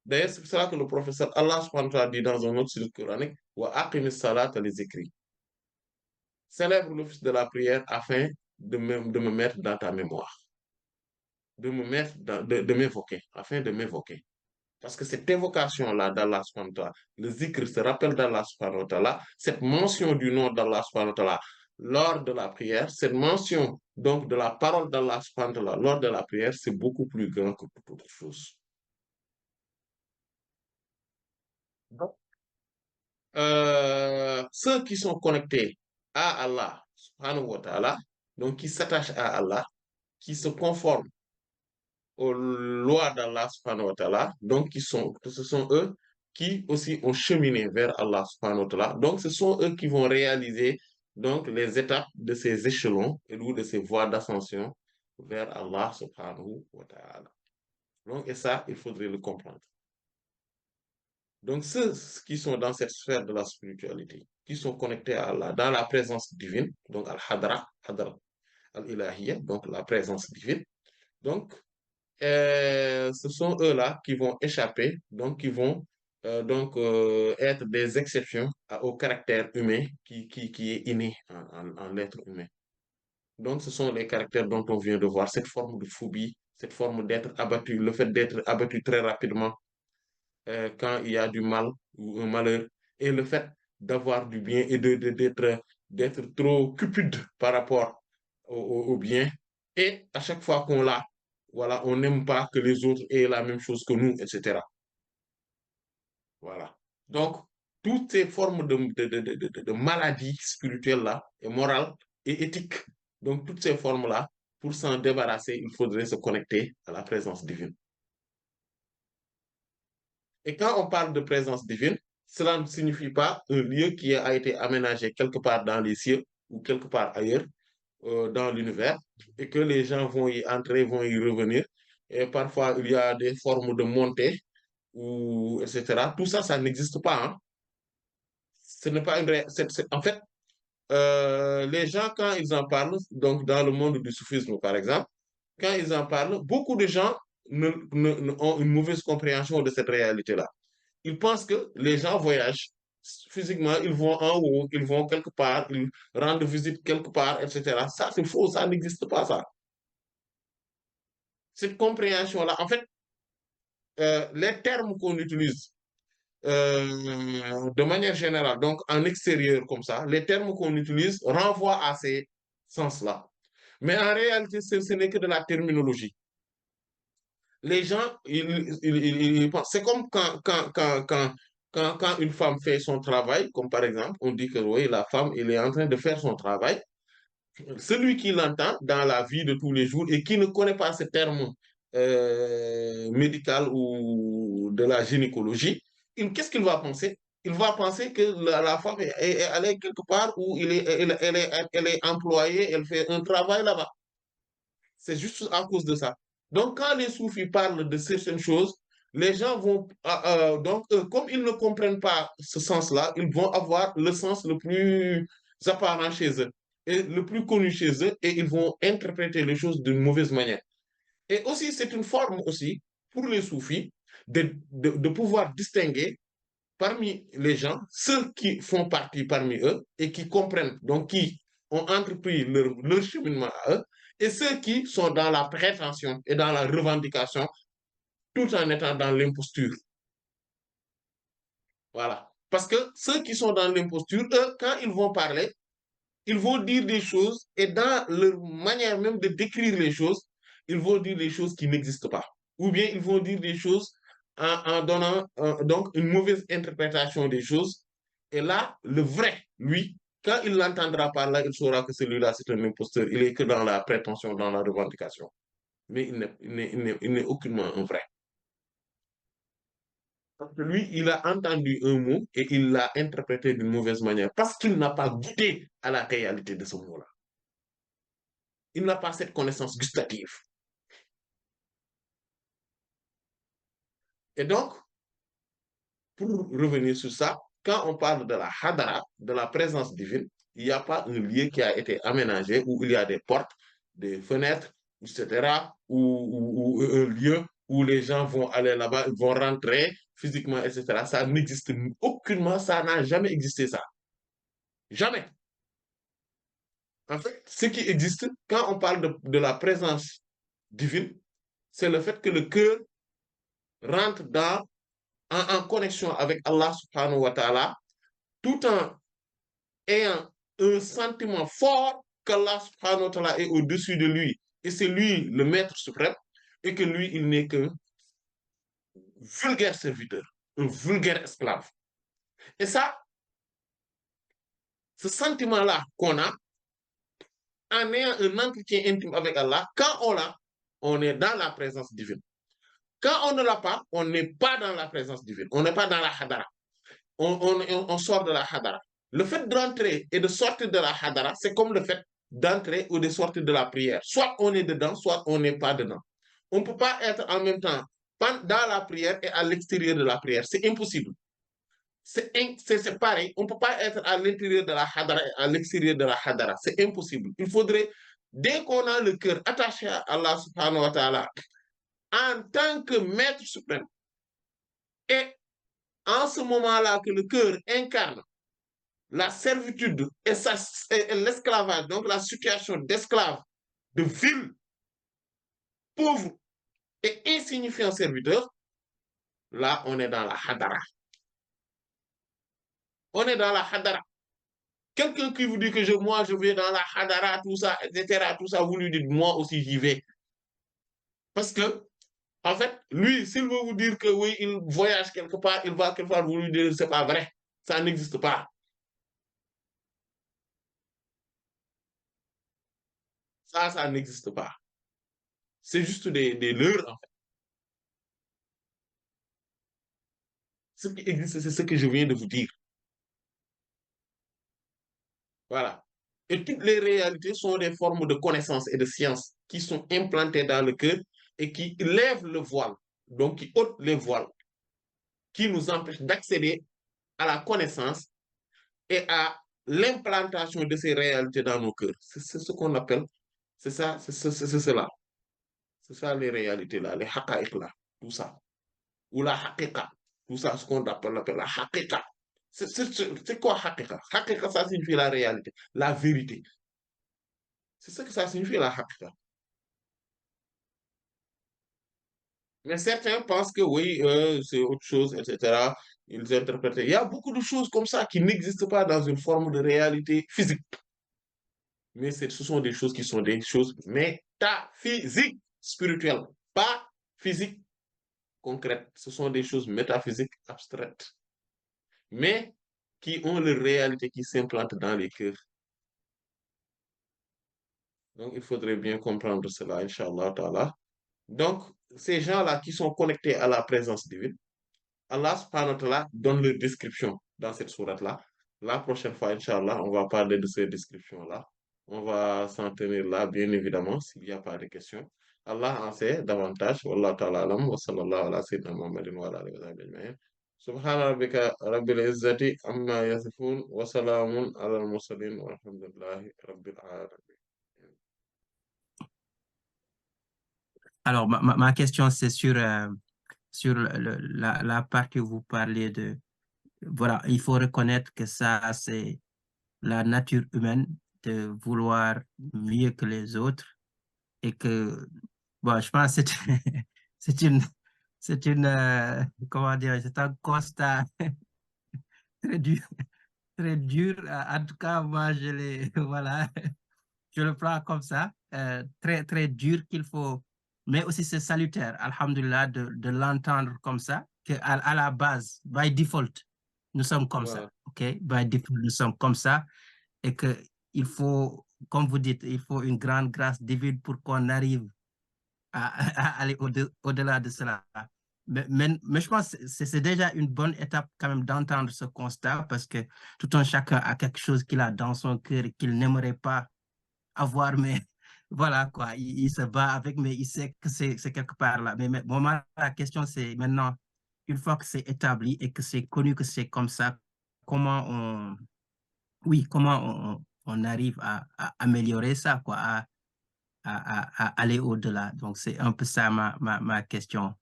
D'ailleurs, c'est pour cela que le professeur Allah subhanahu wa ta'ala dit dans un autre sujet coranique, wa aqimis salat les zikri. Célèbre l'office de la prière afin de me mettre dans ta mémoire, de me mettre de m'évoquer, afin de m'évoquer. Parce que cette évocation-là d'Allah subhanahu wa ta'ala, le zikr se rappelle d'Allah subhanahu wa ta'ala, cette mention du nom d'Allah subhanahu wa ta'ala lors de la prière, cette mention donc de la parole d'Allah subhanahu wa ta'ala lors de la prière, c'est beaucoup plus grand que toute autre chose. Donc, ceux qui sont connectés à Allah subhanahu wa ta'ala, donc qui s'attachent à Allah, qui se conforment aux lois d'Allah subhanahu wa ta'ala, donc ce sont eux qui aussi ont cheminé vers Allah subhanahu wa ta'ala. Donc ce sont eux qui vont réaliser donc les étapes de ces échelons ou de ces voies d'ascension vers Allah subhanahu wa ta'ala. Donc, et ça, il faudrait le comprendre. Donc ceux qui sont dans cette sphère de la spiritualité, qui sont connectés à Allah, dans la présence divine, donc al-Hadra al-Ilahiyya, donc la présence divine, donc ce sont eux-là qui vont échapper, donc qui vont être des exceptions au caractère humain qui est inné en l'être humain. Donc, ce sont les caractères dont on vient de voir, cette forme de phobie, cette forme d'être abattu, le fait d'être abattu très rapidement quand il y a du mal ou un malheur, et le fait d'avoir du bien et d'être trop cupide par rapport au bien. Et à chaque fois qu'on l'a, voilà, on n'aime pas que les autres aient la même chose que nous, etc. Voilà. Donc, toutes ces formes de maladies spirituelles-là, et morales, et éthiques, donc toutes ces formes-là, pour s'en débarrasser, il faudrait se connecter à la présence divine. Et quand on parle de présence divine, cela ne signifie pas un lieu qui a été aménagé quelque part dans les cieux ou quelque part ailleurs dans l'univers et que les gens vont y entrer, vont y revenir. Et parfois, il y a des formes de montée ou etc. Tout ça, ça n'existe pas. Hein. Ce n'est pas une En fait, les gens, quand ils en parlent, donc dans le monde du soufisme, par exemple, quand ils en parlent, beaucoup de gens ont une mauvaise compréhension de cette réalité-là. Ils pensent que les gens voyagent physiquement, ils vont en haut, ils vont quelque part, ils rendent visite quelque part, etc. Ça, c'est faux, ça n'existe pas, ça. Cette compréhension-là, en fait, les termes qu'on utilise de manière générale, donc en extérieur comme ça, les termes qu'on utilise renvoient à ces sens-là. Mais en réalité, ce n'est que de la terminologie. Les gens, ils pensent. C'est comme quand une femme fait son travail, comme par exemple, on dit que oui, la femme, elle est en train de faire son travail. Celui qui l'entend dans la vie de tous les jours et qui ne connaît pas ce terme médical ou de la gynécologie, qu'est-ce qu'il va penser? Il va penser que la femme elle est quelque part où elle est employée, elle fait un travail là-bas. C'est juste à cause de ça. Donc, quand les soufis parlent de certaines choses, les gens vont, donc, comme ils ne comprennent pas ce sens-là, ils vont avoir le sens le plus apparent chez eux et le plus connu chez eux et ils vont interpréter les choses d'une mauvaise manière. Et aussi, c'est une forme aussi pour les soufis de pouvoir distinguer parmi les gens ceux qui font partie parmi eux et qui comprennent, donc qui ont entrepris leur cheminement à eux, et ceux qui sont dans la prétention et dans la revendication tout en étant dans l'imposture. Voilà. Parce que ceux qui sont dans l'imposture, eux, quand ils vont parler, ils vont dire des choses et dans leur manière même de décrire les choses, ils vont dire des choses qui n'existent pas. Ou bien ils vont dire des choses en donnant donc une mauvaise interprétation des choses. Et là, le vrai, lui, quand il l'entendra par là, il saura que celui-là, c'est un imposteur. Il est que dans la prétention, dans la revendication. Mais il n'est aucunement un vrai. Parce que lui, il a entendu un mot et il l'a interprété d'une mauvaise manière parce qu'il n'a pas goûté à la réalité de ce mot-là. Il n'a pas cette connaissance gustative. Et donc, pour revenir sur ça, quand on parle de la hadara, de la présence divine, il n'y a pas un lieu qui a été aménagé où il y a des portes, des fenêtres, etc., ou un lieu où les gens vont aller là-bas, vont rentrer physiquement, etc. Ça n'existe aucunement, ça n'a jamais existé ça. Jamais. En fait, ce qui existe, quand on parle de la présence divine, c'est le fait que le cœur rentre en connexion avec Allah subhanahu wa ta'ala, tout en ayant un sentiment fort qu'Allah subhanahu wa ta'ala est au-dessus de lui. Et c'est lui le maître suprême, et que lui, il n'est qu'un vulgaire serviteur, un vulgaire esclave. Et ça, ce sentiment-là qu'on a, en ayant un entretien intime avec Allah, quand on l'a, on est dans la présence divine. Quand on ne l'a pas, on n'est pas dans la présence divine. On n'est pas dans la hadara. On sort de la hadara. Le fait d'entrer et de sortir de la hadara, c'est comme le fait d'entrer ou de sortir de la prière. Soit on est dedans, soit on n'est pas dedans. On ne peut pas être en même temps dans la prière et à l'extérieur de la prière. C'est impossible. C'est pareil. On ne peut pas être à l'intérieur de la hadara et à l'extérieur de la hadara. C'est impossible. Il faudrait, dès qu'on a le cœur attaché à Allah subhanahu wa ta'ala, en tant que maître suprême, et en ce moment-là que le cœur incarne la servitude et l'esclavage, donc la situation d'esclave, de vil, pauvre et insignifiant serviteur, là, on est dans la hadara. On est dans la hadara. Quelqu'un qui vous dit que moi, je vais dans la hadara, tout ça, etc., tout ça, vous lui dites, moi aussi, j'y vais. Parce que, en fait, lui, s'il veut vous dire que oui, il voyage quelque part, il va quelque part, vous lui dites, c'est pas vrai. Ça n'existe pas. Ça n'existe pas. C'est juste des leurres, en fait. Ce qui existe, c'est ce que je viens de vous dire. Voilà. Et toutes les réalités sont des formes de connaissances et de sciences qui sont implantées dans le cœur et qui lèvent le voile, donc qui ôtent les voiles, qui nous empêchent d'accéder à la connaissance et à l'implantation de ces réalités dans nos cœurs. C'est ce qu'on appelle, c'est ça, c'est cela. C'est ça les réalités là, les haqa'iq là, tout ça. Ou la haqiqa, tout ça, ce qu'on appelle la haqiqa. C'est quoi haqiqa? Haqiqa, ça signifie la réalité, la vérité. C'est ce que ça signifie la haqiqa. Mais certains pensent que oui, c'est autre chose, etc. Ils interprètent. Il y a beaucoup de choses comme ça qui n'existent pas dans une forme de réalité physique. Mais ce sont des choses qui sont des choses métaphysiques, spirituelles, pas physiques, concrètes. Ce sont des choses métaphysiques, abstraites, mais qui ont leur réalité qui s'implante dans les cœurs. Donc, il faudrait bien comprendre cela, Inch'Allah Ta'ala. Donc, ces gens-là qui sont connectés à la présence divine, Allah subhanahu wa ta'ala donne leur description dans cette sourate-là. La prochaine fois, Inch'Allah, on va parler de ces descriptions-là. On va s'en tenir là, bien évidemment, s'il n'y a pas de questions. Allah en sait davantage. Wallahu ta'ala alam wa sallallahu ala sayyidina Muhammadin wa ala alihi wa sahbihi ajma'in. Subhana rabbika rabbil izzati amma yasifun wa salamun ala al-mursalin walhamdulillahi rabbil alamin. Alors, ma question, c'est sur la partie où vous parlez de... Voilà, il faut reconnaître que ça, c'est la nature humaine de vouloir mieux que les autres et que, bon, je pense que c'est c'est une, comment dire, c'est un constat très dur, très dur. En tout cas, moi, voilà, je le prends comme ça, très, très dur qu'il faut, mais aussi c'est salutaire, alhamdulillah, de l'entendre comme ça, à la base, by default, nous sommes comme ça, Voilà. OK? By default, nous sommes comme ça et que il faut, comme vous dites, il faut une grande grâce divine pour qu'on arrive à aller au-delà de cela. Mais je pense que c'est déjà une bonne étape quand même d'entendre ce constat parce que tout un chacun a quelque chose qu'il a dans son cœur et qu'il n'aimerait pas avoir, mais voilà quoi, il se bat avec, mais il sait que c'est quelque part là. Mais bon, la question c'est maintenant, une fois que c'est établi et que c'est connu que c'est comme ça, comment oui, comment on arrive à améliorer ça, quoi, à aller au-delà. Donc, c'est un peu ça ma question.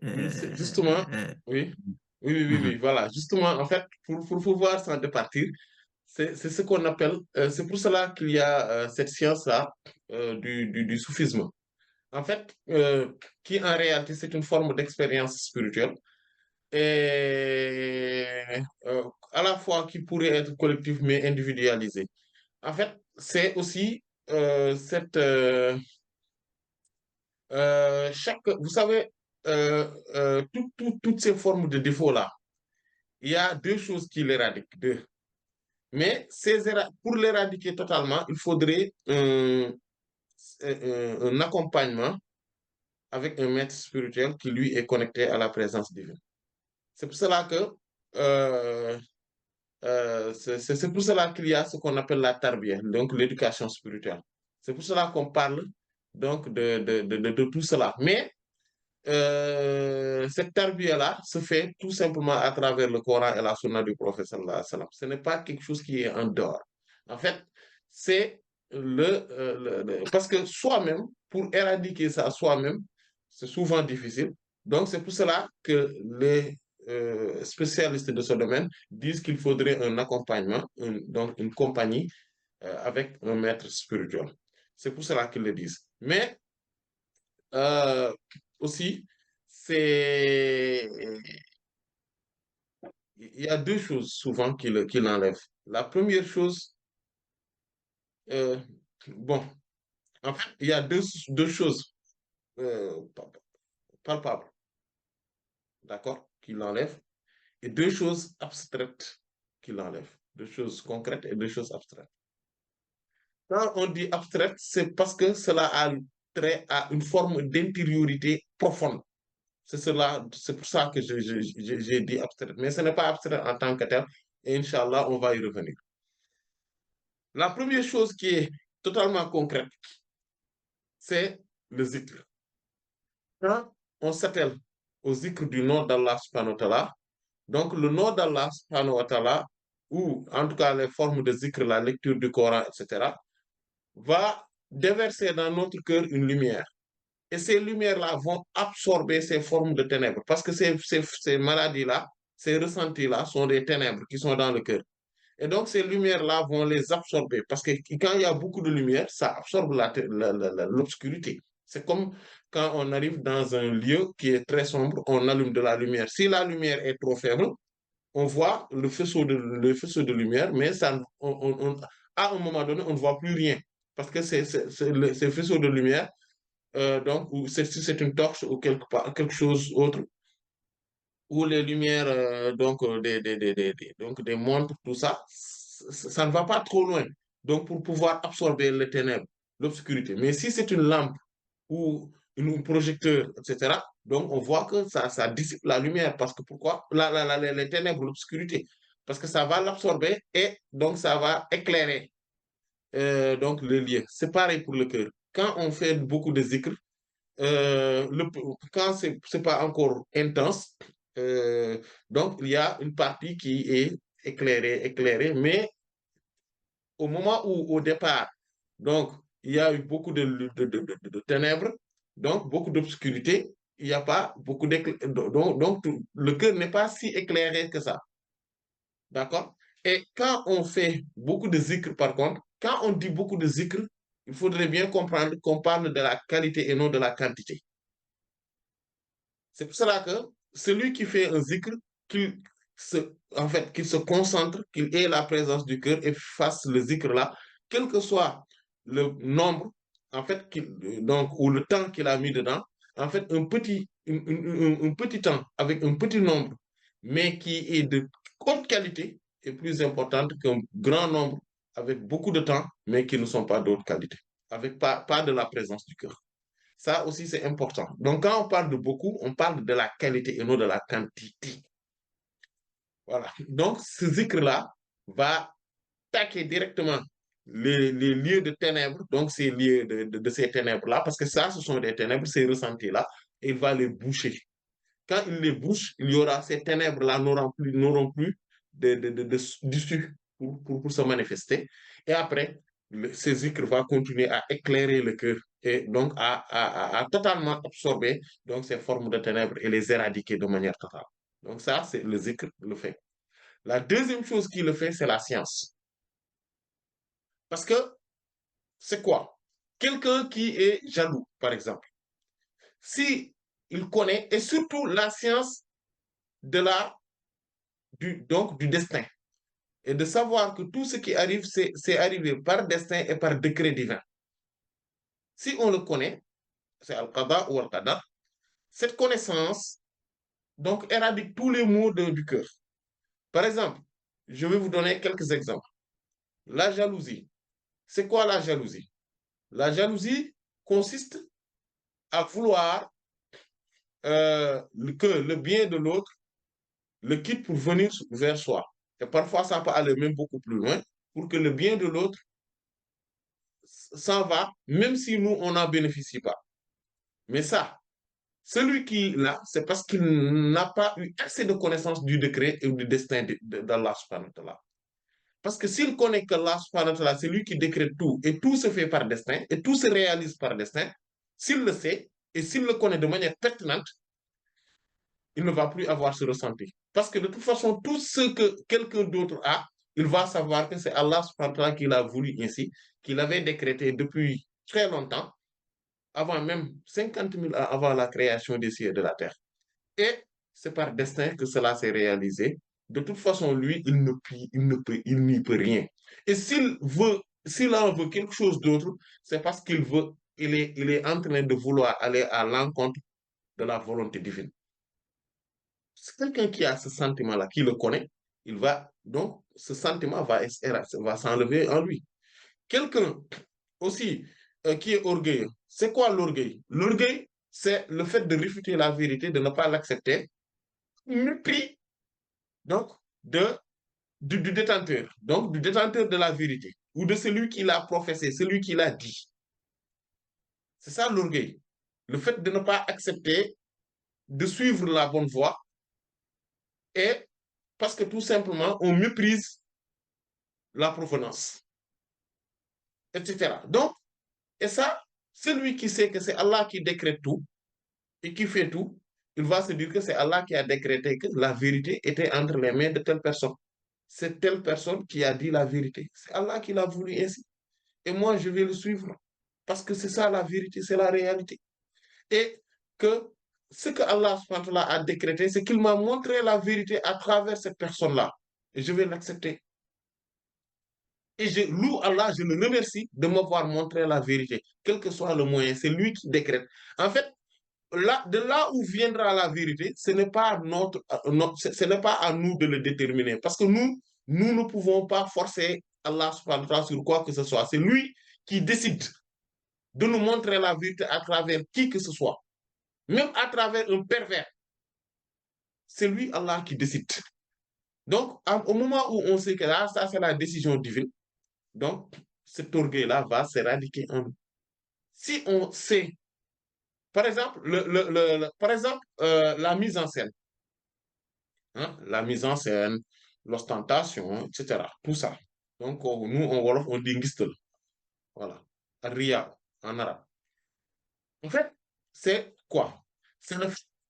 Oui, c'est Euh, justement, euh, oui, oui, mhm. voilà. Justement, en fait, pour pouvoir s'en départir, c'est ce qu'on appelle, c'est pour cela qu'il y a cette science-là du soufisme. En fait, qui en réalité, c'est une forme d'expérience spirituelle et à la fois qui pourrait être collective mais individualisée. En fait, c'est aussi vous savez, toutes ces formes de défauts-là, il y a deux choses qui l'éradiquent, deux. Mais pour l'éradiquer totalement, il faudrait un accompagnement avec un maître spirituel qui, lui, est connecté à la présence divine. C'est pour cela que c'est pour cela qu'il y a ce qu'on appelle la tarbiyah, donc l'éducation spirituelle. C'est pour cela qu'on parle donc de tout cela. Mais cette tarbiyah-là se fait tout simplement à travers le Coran et la Sunna du prophète sallallahu alayhi wa sallam. Ce n'est pas quelque chose qui est en dehors. En fait, c'est parce que soi-même, pour éradiquer ça soi-même, c'est souvent difficile. Donc, c'est pour cela que les spécialistes de ce domaine disent qu'il faudrait un accompagnement, donc une compagnie avec un maître spirituel. C'est pour cela qu'ils le disent. Mais euh, aussi, c'est il y a deux choses souvent qui l'enlèvent. La première chose, euh, bon, en fait, il y a deux choses palpables, d'accord, qui l'enlèvent, et deux choses abstraites qui l'enlèvent. Deux choses concrètes et deux choses abstraites. Quand on dit abstraite, c'est parce que cela a trait à une forme d'intériorité profonde. C'est pour ça que j'ai dit abstrait. Mais ce n'est pas abstrait en tant que tel. Et Inch'Allah, on va y revenir. La première chose qui est totalement concrète, c'est le zikr. Quand on s'attelle au zikr du nom d'Allah subhanahu wa ta'ala, donc le nom d'Allah subhanahu wa ta'ala, ou en tout cas les formes de zikr, la lecture du Coran, etc., va déverser dans notre cœur une lumière. Et ces lumières-là vont absorber ces formes de ténèbres. Parce que ces maladies-là, ces ressentis-là sont des ténèbres qui sont dans le cœur. Et donc, ces lumières-là vont les absorber. Parce que quand il y a beaucoup de lumière, ça absorbe l'obscurité. C'est comme quand on arrive dans un lieu qui est très sombre, on allume de la lumière. Si la lumière est trop faible, on voit le faisceau de lumière, mais ça, à un moment donné, on ne voit plus rien. Parce que ces faisceaux de lumière, donc, si c'est une torche ou quelque chose autre, ou les lumières donc, donc des montres, tout ça, ça ne va pas trop loin. Donc, pour pouvoir absorber les ténèbres, l'obscurité. Mais si c'est une lampe ou un projecteur, etc., donc on voit que ça dissipe la lumière. Parce que pourquoi? Les ténèbres, l'obscurité. Parce que ça va l'absorber et donc ça va éclairer donc le lieu. C'est pareil pour le cœur. Quand on fait beaucoup de zikr, quand c'est pas encore intense, donc il y a une partie qui est éclairée, mais au moment où, au départ, donc il y a eu beaucoup de ténèbres, donc beaucoup d'obscurité, il n'y a pas beaucoup d'éclairage, donc le cœur n'est pas si éclairé que ça, d'accord? Et quand on fait beaucoup de zikr, par contre, quand on dit beaucoup de zikr, il faudrait bien comprendre qu'on parle de la qualité et non de la quantité. C'est pour cela que celui qui fait un zikr, qu'il en fait, qu'il se concentre, qu'il ait la présence du cœur et fasse le zikr là, quel que soit le nombre, en fait, donc, ou le temps qu'il a mis dedans, en fait, un petit temps avec un petit nombre, mais qui est de haute qualité, est plus important qu'un grand nombre avec beaucoup de temps, mais qui ne sont pas d'autre qualité, avec pas de la présence du cœur. Ça aussi, c'est important. Donc, quand on parle de beaucoup, on parle de la qualité et non de la quantité. Voilà. Donc, ce zikr-là va attaquer directement les lieux de ténèbres, donc ces lieux de ces ténèbres-là, parce que ça, ce sont des ténèbres, ces ressentis-là, et il va les boucher. Quand il les bouche, il y aura ces ténèbres-là n'auront plus d'issue pour se manifester. Et après, ce zikr va continuer à éclairer le cœur et donc à totalement absorber donc, ces formes de ténèbres et les éradiquer de manière totale. Donc ça, c'est le zikr le fait. La deuxième chose qui le fait, c'est la science. Parce que c'est quoi? Quelqu'un qui est jaloux, par exemple, si il connaît, et surtout la science de donc, du destin, et de savoir que tout ce qui arrive, c'est arrivé par destin et par décret divin. Si on le connaît, c'est Al-Qada ou Al-Qadar, cette connaissance donc éradique tous les maux du cœur. Par exemple, je vais vous donner quelques exemples. La jalousie. C'est quoi la jalousie? La jalousie consiste à vouloir que le bien de l'autre le quitte pour venir vers soi. Et parfois, ça peut aller même beaucoup plus loin pour que le bien de l'autre s'en va, même si nous, on n'en bénéficie pas. Mais ça, celui qui l'a, c'est parce qu'il n'a pas eu assez de connaissance du décret et du destin d'Allah subhanahu wa ta'ala. Parce que s'il connaît que Allah subhanahu wa ta'ala, c'est lui qui décrète tout, et tout se fait par destin, et tout se réalise par destin, s'il le sait, et s'il le connaît de manière pertinente, il ne va plus avoir ce ressenti. Parce que de toute façon, tout ce que quelqu'un d'autre a, il va savoir que c'est Allah subhanahu wa ta'ala qui l'a voulu ainsi, qu'il avait décrété depuis très longtemps, avant même 50 000 ans avant la création des cieux et de la terre. Et c'est par destin que cela s'est réalisé. De toute façon, lui, il n'y peut rien. Et s'il en veut quelque chose d'autre, c'est parce il est en train de vouloir aller à l'encontre de la volonté divine. C'est quelqu'un qui a ce sentiment-là, qui le connaît, donc, ce sentiment va s'enlever en lui. Quelqu'un aussi qui est orgueilleux. C'est quoi l'orgueil? L'orgueil, c'est le fait de réfuter la vérité, de ne pas l'accepter, mépris donc du détenteur, donc du détenteur de la vérité, ou de celui qui l'a professé, celui qui l'a dit. C'est ça l'orgueil. Le fait de ne pas accepter de suivre la bonne voie, et parce que tout simplement, on méprise la provenance, etc. Donc, et ça, celui qui sait que c'est Allah qui décrète tout et qui fait tout, il va se dire que c'est Allah qui a décrété que la vérité était entre les mains de telle personne. C'est telle personne qui a dit la vérité. C'est Allah qui l'a voulu ainsi. Et moi, je vais le suivre. Parce que c'est ça la vérité, c'est la réalité. Et que ce que Allah a décrété, c'est qu'il m'a montré la vérité à travers cette personne-là. Et je vais l'accepter. Et je loue Allah, je le remercie de m'avoir montré la vérité, quel que soit le moyen. C'est lui qui décrète. En fait, là, de là où viendra la vérité, ce n'est pas ce n'est pas à nous de le déterminer. Parce que nous ne pouvons pas forcer Allah subhanahu wa ta'ala sur quoi que ce soit. C'est lui qui décide de nous montrer la vérité à travers qui que ce soit. Même à travers un pervers. C'est lui, Allah, qui décide. Donc, au moment où on sait que là, ça, c'est la décision divine, donc, cet orgueil-là va s'éradiquer en nous. Si on sait, par exemple, par exemple la mise en scène, hein, la mise en scène, l'ostentation, etc. Tout ça. Donc, nous, en Wolof, on dit ngistal. Voilà. Ria, en arabe. En fait, c'est quoi? C'est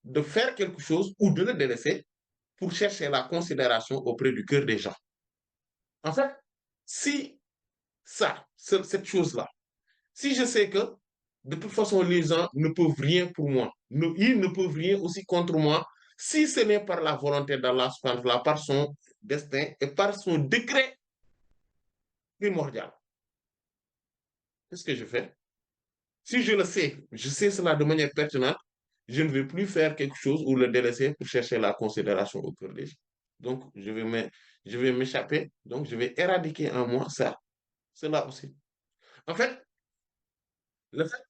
de faire quelque chose ou de le délaisser pour chercher la considération auprès du cœur des gens. En fait, si cette chose-là, si je sais que de toute façon, les gens ne peuvent rien pour moi, ils ne peuvent rien aussi contre moi, si ce n'est par la volonté d'Allah, par son destin et par son décret primordial. Qu'est-ce que je fais? Si je le sais, je sais cela de manière pertinente, je ne vais plus faire quelque chose ou le délaisser pour chercher la considération au cœur des gens. Donc, je vais m'échapper, donc je vais éradiquer en moi ça, cela aussi. En fait, le fait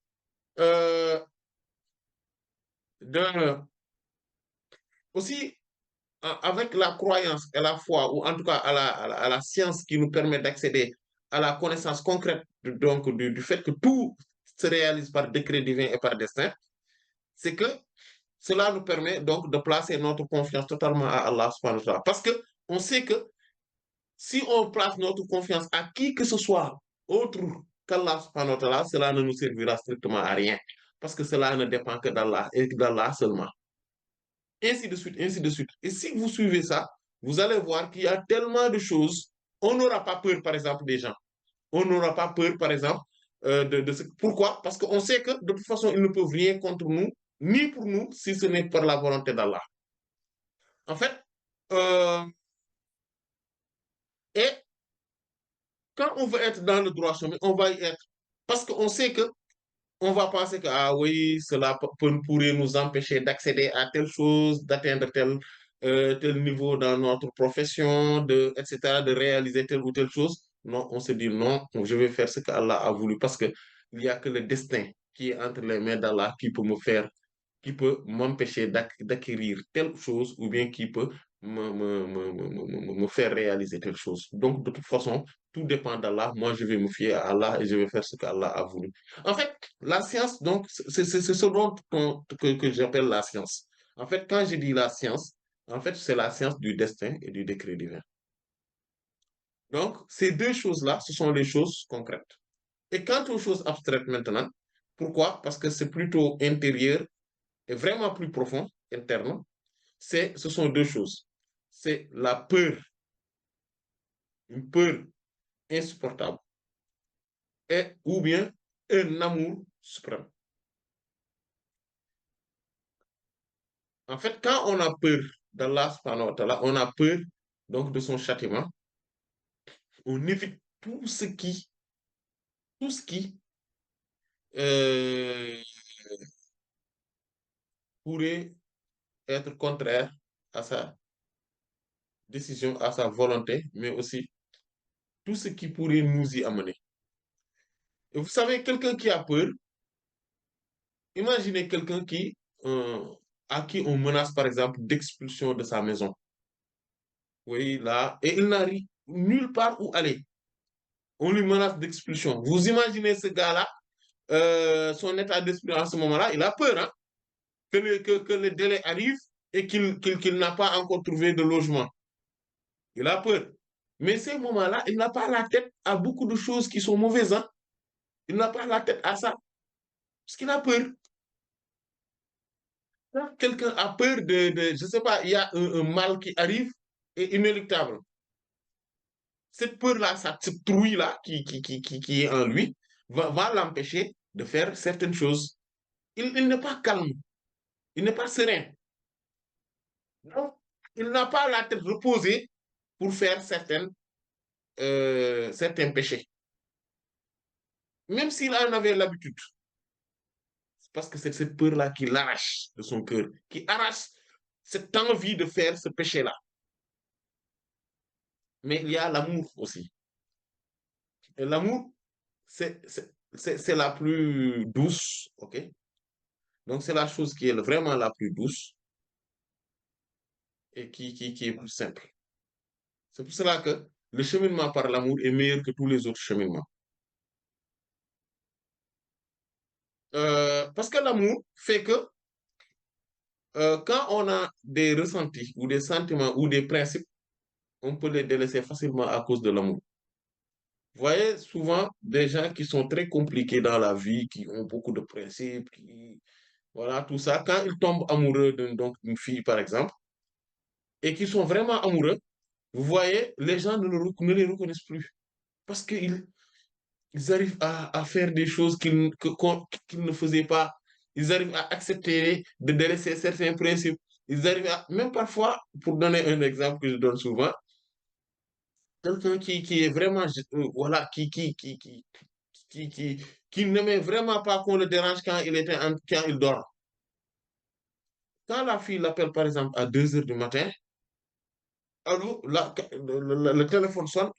de aussi avec la croyance et la foi, ou en tout cas à la science qui nous permet d'accéder à la connaissance concrète donc, du fait que tout se réalise par décret divin et par destin, c'est que cela nous permet donc de placer notre confiance totalement à Allah subhanahu wa ta'ala. Parce que on sait que si on place notre confiance à qui que ce soit autre qu'Allah subhanahu wa ta'ala, cela ne nous servira strictement à rien. Parce que cela ne dépend que d'Allah et d'Allah seulement. Ainsi de suite, ainsi de suite. Et si vous suivez ça, vous allez voir qu'il y a tellement de choses. On n'aura pas peur, par exemple, des gens. On n'aura pas peur, par exemple, de ce... Pourquoi? Parce qu'on sait que de toute façon, ils ne peuvent rien contre nous, ni pour nous, si ce n'est par la volonté d'Allah. En fait, euh, et quand on veut être dans le droit chemin, on va y être. Parce qu'on sait que on va penser que, ah oui, cela pourrait nous empêcher d'accéder à telle chose, d'atteindre tel niveau dans notre profession, etc., de réaliser telle ou telle chose. Non, on se dit non, je vais faire ce qu'Allah a voulu parce qu'il n'y a que le destin qui est entre les mains d'Allah qui peut me faire, qui peut m'empêcher d'acquérir telle chose ou bien qui peut me faire réaliser telle chose. Donc, de toute façon, tout dépend d'Allah. Moi, je vais me fier à Allah et je vais faire ce qu'Allah a voulu. En fait, la science, donc, c'est ce dont que j'appelle la science. En fait, quand je dis la science, en fait, c'est la science du destin et du décret divin. Donc, ces deux choses-là, ce sont les choses concrètes. Et quant aux choses abstraites maintenant, pourquoi? Parce que c'est plutôt intérieur et vraiment plus profond, interne. Ce sont deux choses. C'est la peur, une peur insupportable, et ou bien un amour suprême. En fait, quand on a peur d'Allah subhanahu wa ta'ala, on a peur donc de son châtiment, on évite tout ce qui euh, pourrait être contraire à sa décision, à sa volonté, mais aussi tout ce qui pourrait nous y amener. Et vous savez, quelqu'un qui a peur, imaginez quelqu'un à qui on menace, par exemple, d'expulsion de sa maison. Oui, là, et il n'arrive nulle part où aller. On lui menace d'expulsion. Vous imaginez ce gars-là, son état d'esprit en ce moment-là, il a peur, hein, que le délai arrive et qu'il n'a pas encore trouvé de logement. Il a peur. Mais ces moments-là, il n'a pas la tête à beaucoup de choses qui sont mauvaises, hein. Il n'a pas la tête à ça. Parce qu'il a peur. Quand quelqu'un a peur je ne sais pas, il y a un mal qui arrive et inéluctable. Cette peur-là, cette trouille-là qui est en lui, va l'empêcher de faire certaines choses. Il n'est pas calme, il n'est pas serein. Donc, il n'a pas la tête reposée pour faire certains péchés. Même s'il en avait l'habitude. Parce que c'est cette peur-là qui l'arrache de son cœur, qui arrache cette envie de faire ce péché-là. Mais il y a l'amour aussi. Et l'amour, c'est la plus douce, ok? Donc, c'est la chose qui est vraiment la plus douce et qui est plus simple. C'est pour cela que le cheminement par l'amour est meilleur que tous les autres cheminements. Parce que l'amour fait que quand on a des ressentis ou des sentiments ou des principes, on peut les délaisser facilement à cause de l'amour. Vous voyez souvent des gens qui sont très compliqués dans la vie, qui ont beaucoup de principes, voilà, tout ça. Quand ils tombent amoureux d'une fille, par exemple, et qui sont vraiment amoureux, vous voyez, les gens ne les reconnaissent plus. Parce qu'ils arrivent à faire des choses qu'ils ne faisaient pas. Ils arrivent à accepter de délaisser certains principes. Ils arrivent même parfois, pour donner un exemple que je donne souvent, quelqu'un qui est vraiment, voilà, qui, qui, qui n'aimait vraiment pas qu'on le dérange quand il dort. Quand la fille l'appelle, par exemple, à 2 heures du matin, alors, le téléphone sonne.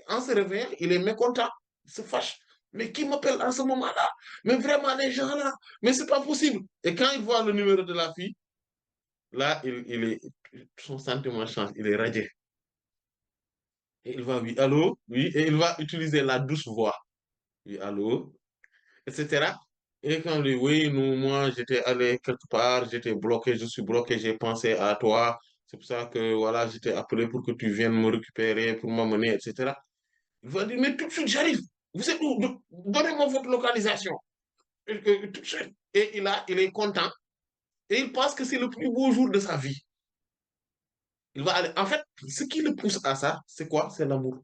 En se réveillant, il est mécontent, il se fâche. Mais qui m'appelle en ce moment-là? Mais vraiment, les gens là, mais c'est pas possible. Et quand il voit le numéro de la fille, là, son sentiment change, il est radié. Et il va, oui, allô, oui, et il va utiliser la douce voix. Oui, allô, etc. Et quand lui, oui, moi, j'étais allé quelque part, j'étais bloqué, je suis bloqué, j'ai pensé à toi. C'est pour ça que, voilà, j'étais appelé pour que tu viennes me récupérer, pour m'amener, etc. Il va dire, mais tout de suite, j'arrive. Vous êtes où? Donnez-moi votre localisation. Tout de suite. Et il est content. Et il pense que c'est le plus beau jour de sa vie. Il va aller. En fait, ce qui le pousse à ça, c'est quoi? C'est l'amour.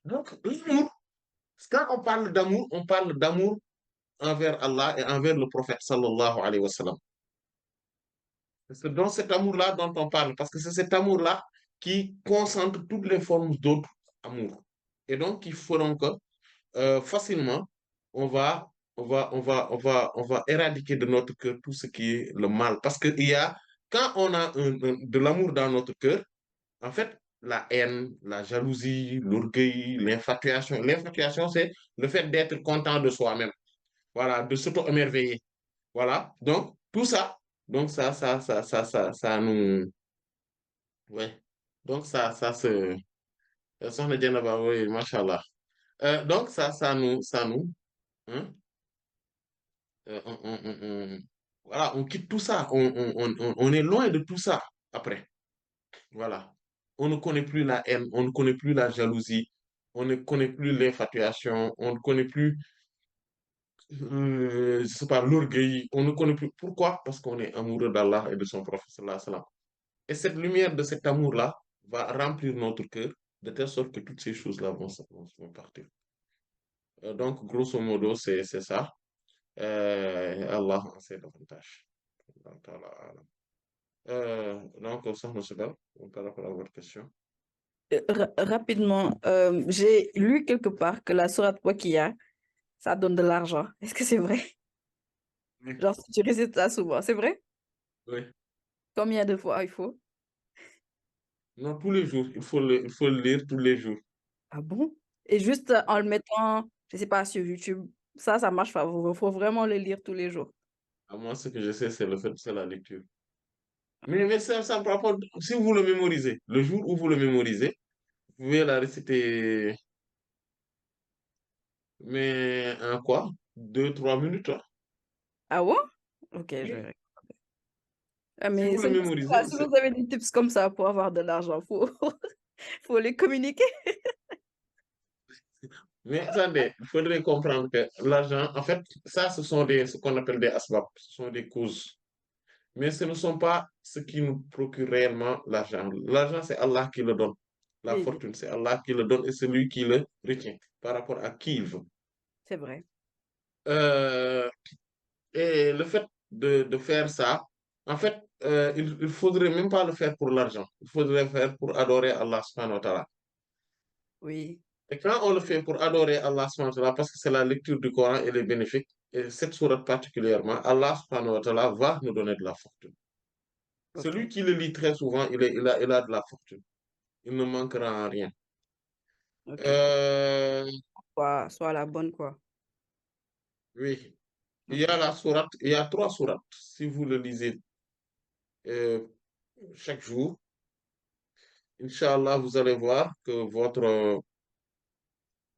Donc, l'amour, quand on parle d'amour envers Allah et envers le prophète sallallahu alayhi wa sallam. C'est dans cet amour-là dont on parle, parce que c'est cet amour-là qui concentre toutes les formes d'autres amour. Et donc, qui feront que facilement, on va, on va éradiquer de notre cœur tout ce qui est le mal. Parce que quand on a de l'amour dans notre cœur, en fait, la haine, la jalousie, l'orgueil, l'infatuation. L'infatuation, c'est le fait d'être content de soi-même. Voilà, de s'auto-émerveiller. Voilà. Donc, tout ça, donc ça nous, ouais. Donc, soxna Dieynaba, oui, machallah. Donc, ça nous, hein, voilà, on quitte tout ça. On est loin de tout ça après. Voilà. On ne connaît plus la haine, on ne connaît plus la jalousie, on ne connaît plus l'infatuation, on ne connaît plus, je sais pas, l'orgueil, on ne connaît plus. Pourquoi? Parce qu'on est amoureux d'Allah et de son prophète, sallallahu alayhi wa sallam. Et cette lumière de cet amour-là va remplir notre cœur de telle sorte que toutes ces choses-là vont partir. Donc, grosso modo, c'est ça. Allah en sait davantage. Donc, ça, c'est bien par rapport à votre question. Rapidement, j'ai lu quelque part que la sourate Waqiya, ça donne de l'argent. Est-ce que c'est vrai? Oui. Genre, si tu récites ça souvent, c'est vrai? Oui. Combien de fois il faut? Non, tous les jours. Il faut le lire tous les jours. Ah bon? Et juste en le mettant, je sais pas, sur YouTube, ça marche pas. Il faut vraiment le lire tous les jours. Moi, ce que je sais, c'est le fait, c'est la lecture. Mais ça me rapporte, si vous le mémorisez, le jour où vous le mémorisez, vous pouvez la réciter, mais en quoi? 2, 3 minutes, hein. Ah bon? Ok, je Oui, vais. Ah, si mais vous le c'est pour mémorisez, ça, si vous avez des tips comme ça pour avoir de l'argent, faut les communiquer. mais attendez, il faudrait comprendre que l'argent, en fait, ça, ce qu'on appelle des asbab, ce sont des causes. Mais ce ne sont pas ce qui nous procure réellement l'argent. L'argent, c'est Allah qui le donne. La Oui, fortune, c'est Allah qui le donne et c'est lui qui le retient par rapport à qui il veut. c'est vrai. Euh, et le fait de faire ça, en fait, il faudrait même pas le faire pour l'argent. Il faudrait le faire pour adorer Allah subhanahu wa ta'ala. Oui, Et quand on le fait pour adorer Allah subhanahu wa ta'ala, parce que c'est la lecture du Coran, elle est bénéfique, et cette sourate particulièrement, Allah subhanahu wa ta'ala va nous donner de la fortune. ok. Celui qui le lit très souvent, il a de la fortune. Il ne manquera en rien. Ok. Euh, Soit la bonne, quoi. oui, il y Ok. a la sourate, il y a 3 sourates. Si vous le lisez euh, chaque jour, Inch'Allah, vous allez voir que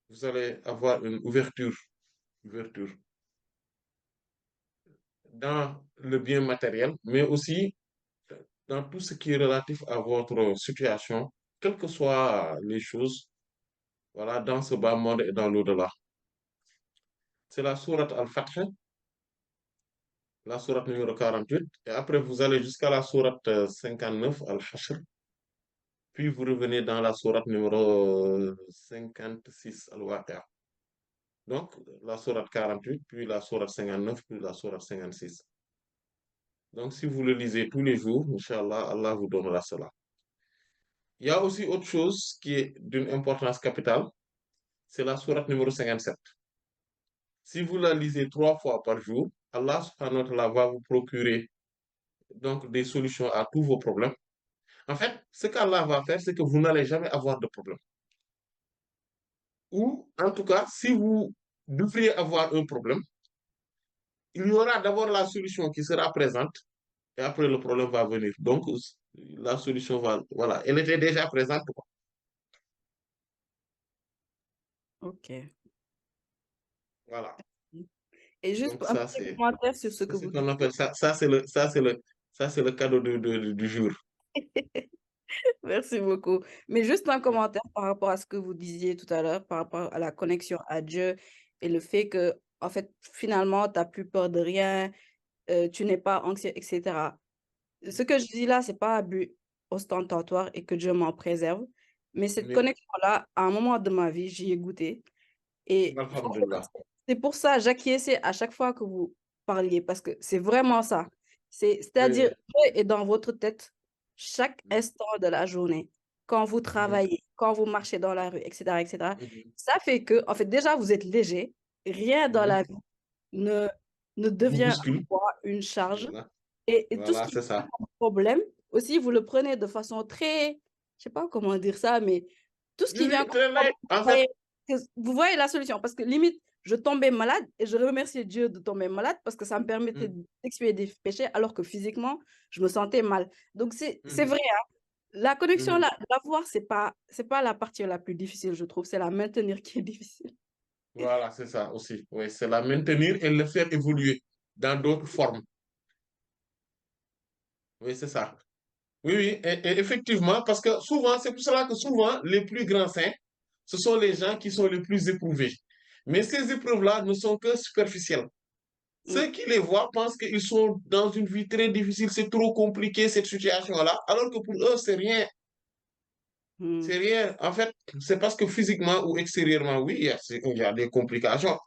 vous allez avoir une ouverture dans le bien matériel, mais aussi dans tout ce qui est relatif à votre situation, quelles que soient les choses, voilà, dans ce bas monde et dans l'au-delà. C'est la sourate Al-Fatih, la sourate numéro 48, et après vous allez jusqu'à la sourate 59, Al-Hashr, puis vous revenez dans la sourate numéro 56, Al-Waqi'a. Donc, la sourate 48, puis la sourate 59, puis la sourate 56. Donc, si vous le lisez tous les jours, Inch'Allah, Allah vous donnera cela. Il y a aussi autre chose qui est d'une importance capitale, c'est la sourate numéro 57. Si vous la lisez 3 fois par jour, Allah subhanahu wa ta'ala va vous procurer donc des solutions à tous vos problèmes. En fait, ce qu'Allah va faire, c'est que vous n'allez jamais avoir de problème. Ou, en tout cas, si vous devriez avoir un problème, il y aura d'abord la solution qui sera présente et après le problème va venir. Donc, la solution va, voilà, elle était déjà présente, quoi. Ok. Voilà. Et juste Donc, un ça, petit commentaire sur ce c'est que ce vous qu'on dites. appelle ça, ça, c'est le cadeau du jour. Merci beaucoup. Mais juste un commentaire par rapport à ce que vous disiez tout à l'heure, par rapport à la connexion à Dieu et le fait que, en fait, finalement, tu n'as plus peur de rien, tu n'es pas anxieux, etc. Ce que je dis là, c'est pas un but ostentatoire et que Dieu m'en préserve. Mais cette Mais, connexion-là, à un moment de ma vie, j'y ai goûté. Et franchement, alhamdulillah. c'est pour ça, j'acquiesçais à chaque fois que vous parliez, parce que c'est vraiment ça. C'est-à-dire, Oui, Dieu est dans votre tête chaque oui. instant de la journée. Quand vous Mhm, travaillez, quand vous marchez dans la rue, etc., etc. mhm, Ça fait que, en fait, déjà, vous êtes léger. Rien dans la mhm. vie ne, ne Vous devient un bouscule. poids, une charge. Voilà, Et tout ce voilà, qui c'est est ça. un problème, aussi, vous le prenez de façon très, je sais pas comment dire ça, mais tout ce Oui, qui vient oui, comme très problème, light. En fait, vous voyez la solution. Parce que limite, je tombais malade et je remerciais Dieu de tomber malade parce que ça me permettait mhm, d'expier des péchés alors que physiquement, je me sentais mal. Donc, c'est mhm, vrai, hein. La connexion, mhm. là, l'avoir, c'est pas la partie la plus difficile, je trouve. C'est la maintenir qui est difficile. Voilà, c'est ça aussi. Oui, c'est la maintenir et le faire évoluer dans d'autres formes. Oui, c'est ça. Oui, oui, et effectivement, parce que souvent, c'est pour cela que souvent, les plus grands saints, ce sont les gens qui sont les plus éprouvés. Mais ces épreuves-là ne sont que superficielles. Mm. Ceux qui les voient pensent qu'ils sont dans une vie très difficile, c'est trop compliqué cette situation-là, alors que pour eux, c'est rien. C'est Mm. rien. En fait, c'est parce que physiquement ou extérieurement, oui, il y a des complications,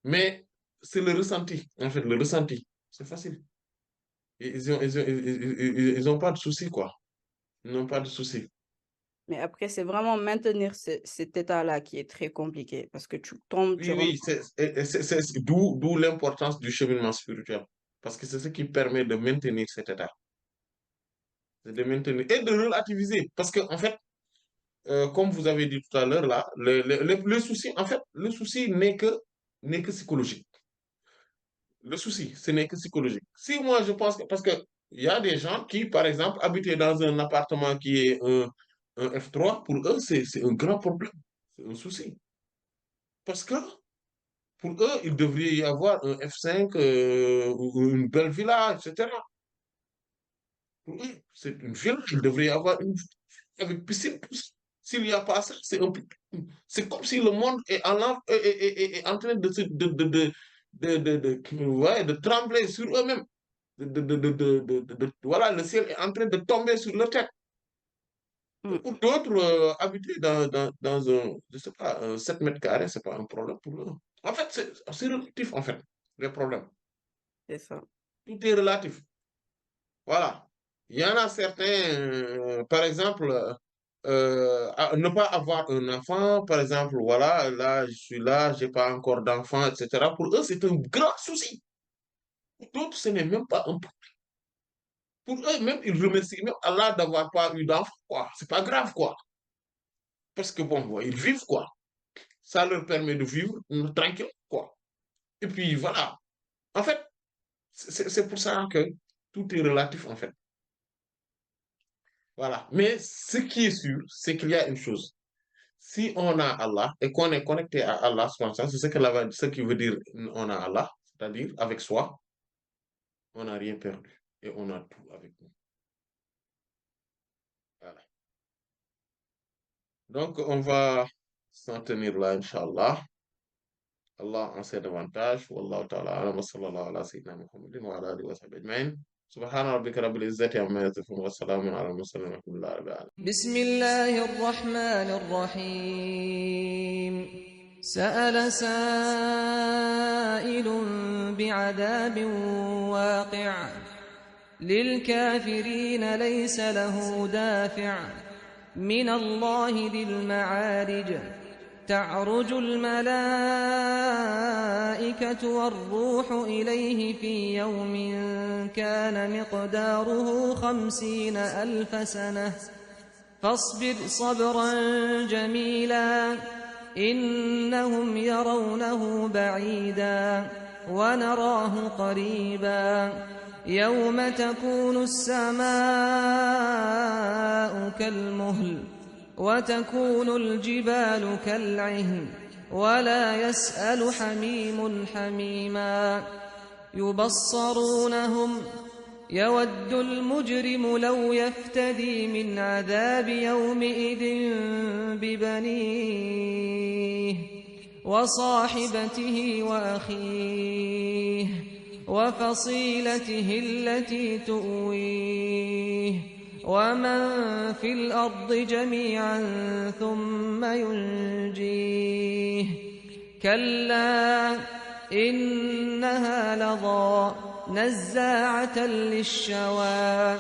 mais c'est le ressenti. En fait, le ressenti, c'est facile. Ils ont pas de soucis, quoi. Ils n'ont pas de soucis. Mais après, c'est vraiment maintenir cet état-là qui est très compliqué parce que tu tombes, tu Oui, rentres. oui, d'où l'importance du cheminement spirituel. Parce que c'est ce qui permet de maintenir cet état. C'est de maintenir et de relativiser. Parce que, en fait, comme vous avez dit tout à l'heure, là, le souci, en fait, le souci n'est que psychologique. le souci, ce n'est que psychologique. Si moi je pense que, parce que il y a des gens qui, par exemple, habitaient dans un appartement qui est un F3, pour eux, c'est un grand problème, c'est un souci. Parce que pour eux, il devrait y avoir un F5, ou une belle villa, etc. Pour eux, c'est une villa, il devrait y avoir une avec piscine. S'il n'y a pas ça, c'est comme si le monde est est en train ouais, de trembler sur eux-mêmes. Voilà, le ciel est en train de tomber sur leur tête. Mm. Pour d'autres, habiter dans un, je sais pas, 7 mètres carrés, c'est pas un problème pour eux. En fait, c'est relatif, en fait, les problèmes. C'est ça. Tout est relatif. Voilà. Il y en a certains, par exemple, ne pas avoir un enfant, par exemple, voilà, là, je suis là, j'ai pas encore d'enfant, etc. Pour eux, c'est un grand souci. Pour d'autres, ce n'est même pas un problème. Pour eux, même, ils remercient même Allah d'avoir pas eu d'enfant, quoi. C'est pas grave, quoi. Parce que bon, ils vivent, quoi. Ça leur permet de vivre tranquille, quoi. Et puis, voilà. En fait, c'est pour ça que tout est relatif, en fait. Voilà. Mais ce qui est sûr, c'est qu'il y a une chose. Si on a Allah et qu'on est connecté à Allah, c'est ce qui veut dire on a Allah, c'est-à-dire avec soi, on n'a rien perdu et on a tout avec nous. Voilà. Donc, on va s'en tenir là, Inch'Allah. Allah en sait davantage. Wallahu ta'ala alam wa sallallahu ala sayyidina Muhammadin wa ala alihi wa sahbihi ajma'in. Subhana rabbika rabbil izzati amma yasifun wa salamun ala al-mursalin walhamdulillahi rabbil alamin. بسم الله الرحمن الرحيم سأل سائل بعذاب واقع للكافرين ليس له دافع من الله ذي المعارج تعرج الملائكة والروح إليه في يوم كان مقداره 50,000 سنة فاصبر صبرا جميلا إنهم يرونه بعيدا ونراه قريبا يوم تكون السماء كالمهل وتكون الجبال كالعهن ولا يسأل حميم حميما يبصرونهم يود المجرم لو يفتدي من عذاب يومئذ ببنيه وصاحبته وأخيه وفصيلته التي تؤويه ومن في الأرض جميعا ثم ينجيه كلا إنها لظى نزاعة للشوى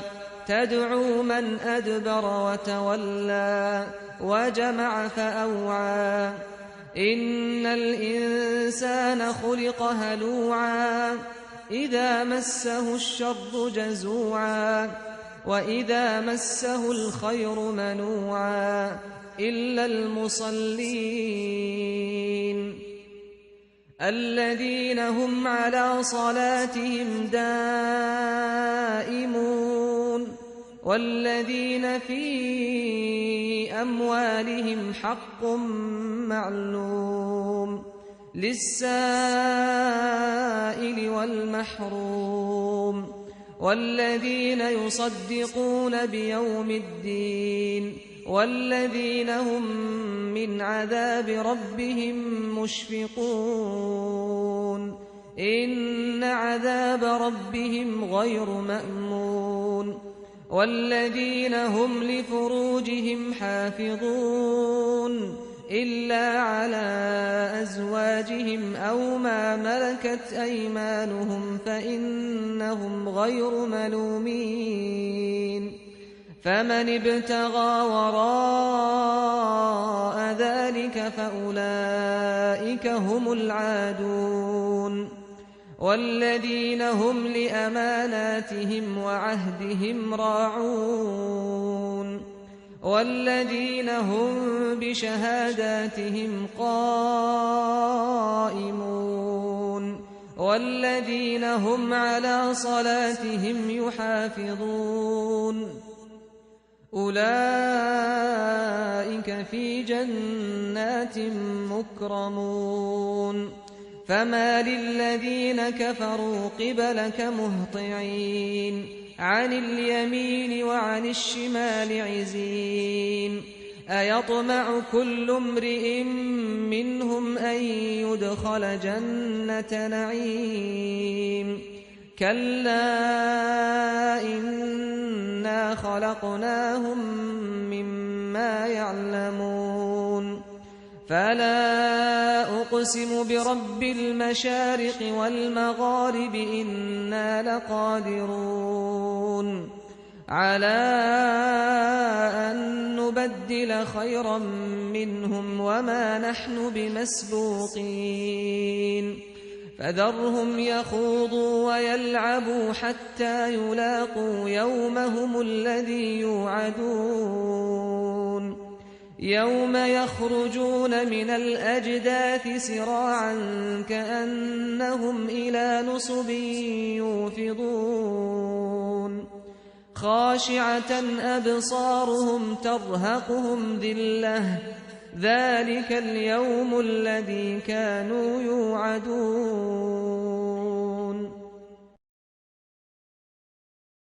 تدعو من أدبر وتولى وجمع فأوعى إن الإنسان خلق هلوعا إذا مسه الشر جزوعا وإذا مسه الخير منوعا إلا المصلين الذين هم على صلاتهم دائمون والذين في أموالهم حق معلوم للسائل والمحروم والذين يصدقون بيوم الدين والذين هم من عذاب ربهم مشفقون إن عذاب ربهم غير مأمون والذين هم لفروجهم حافظون إلا على أزواجهم أو ما ملكت أيمانهم فإنهم غير ملومين فمن ابتغى وراء ذلك فأولئك هم العادون والذين هم لأماناتهم وعهدهم راعون والذين هم بشهاداتهم قائمون والذين هم على صلاتهم يحافظون أولئك في جنات مكرمون فما للذين كفروا قبلك مهطعين عن اليمين وعن الشمال عزين أيطمع كل امرئ منهم أن يدخل جنة نعيم كلا إنا خلقناهم مما يعلمون فلا أقسم برب المشارق والمغارب إنا لقادرون على أن نبدل خيرا منهم وما نحن بمسبوقين فذرهم يخوضوا ويلعبوا حتى يلاقوا يومهم الذي يوعدون يوم يخرجون من الأجداث سراعا كأنهم إلى نصب يوفضون خاشعة أبصارهم ترهقهم ذلة ذلك اليوم الذي كانوا يوعدون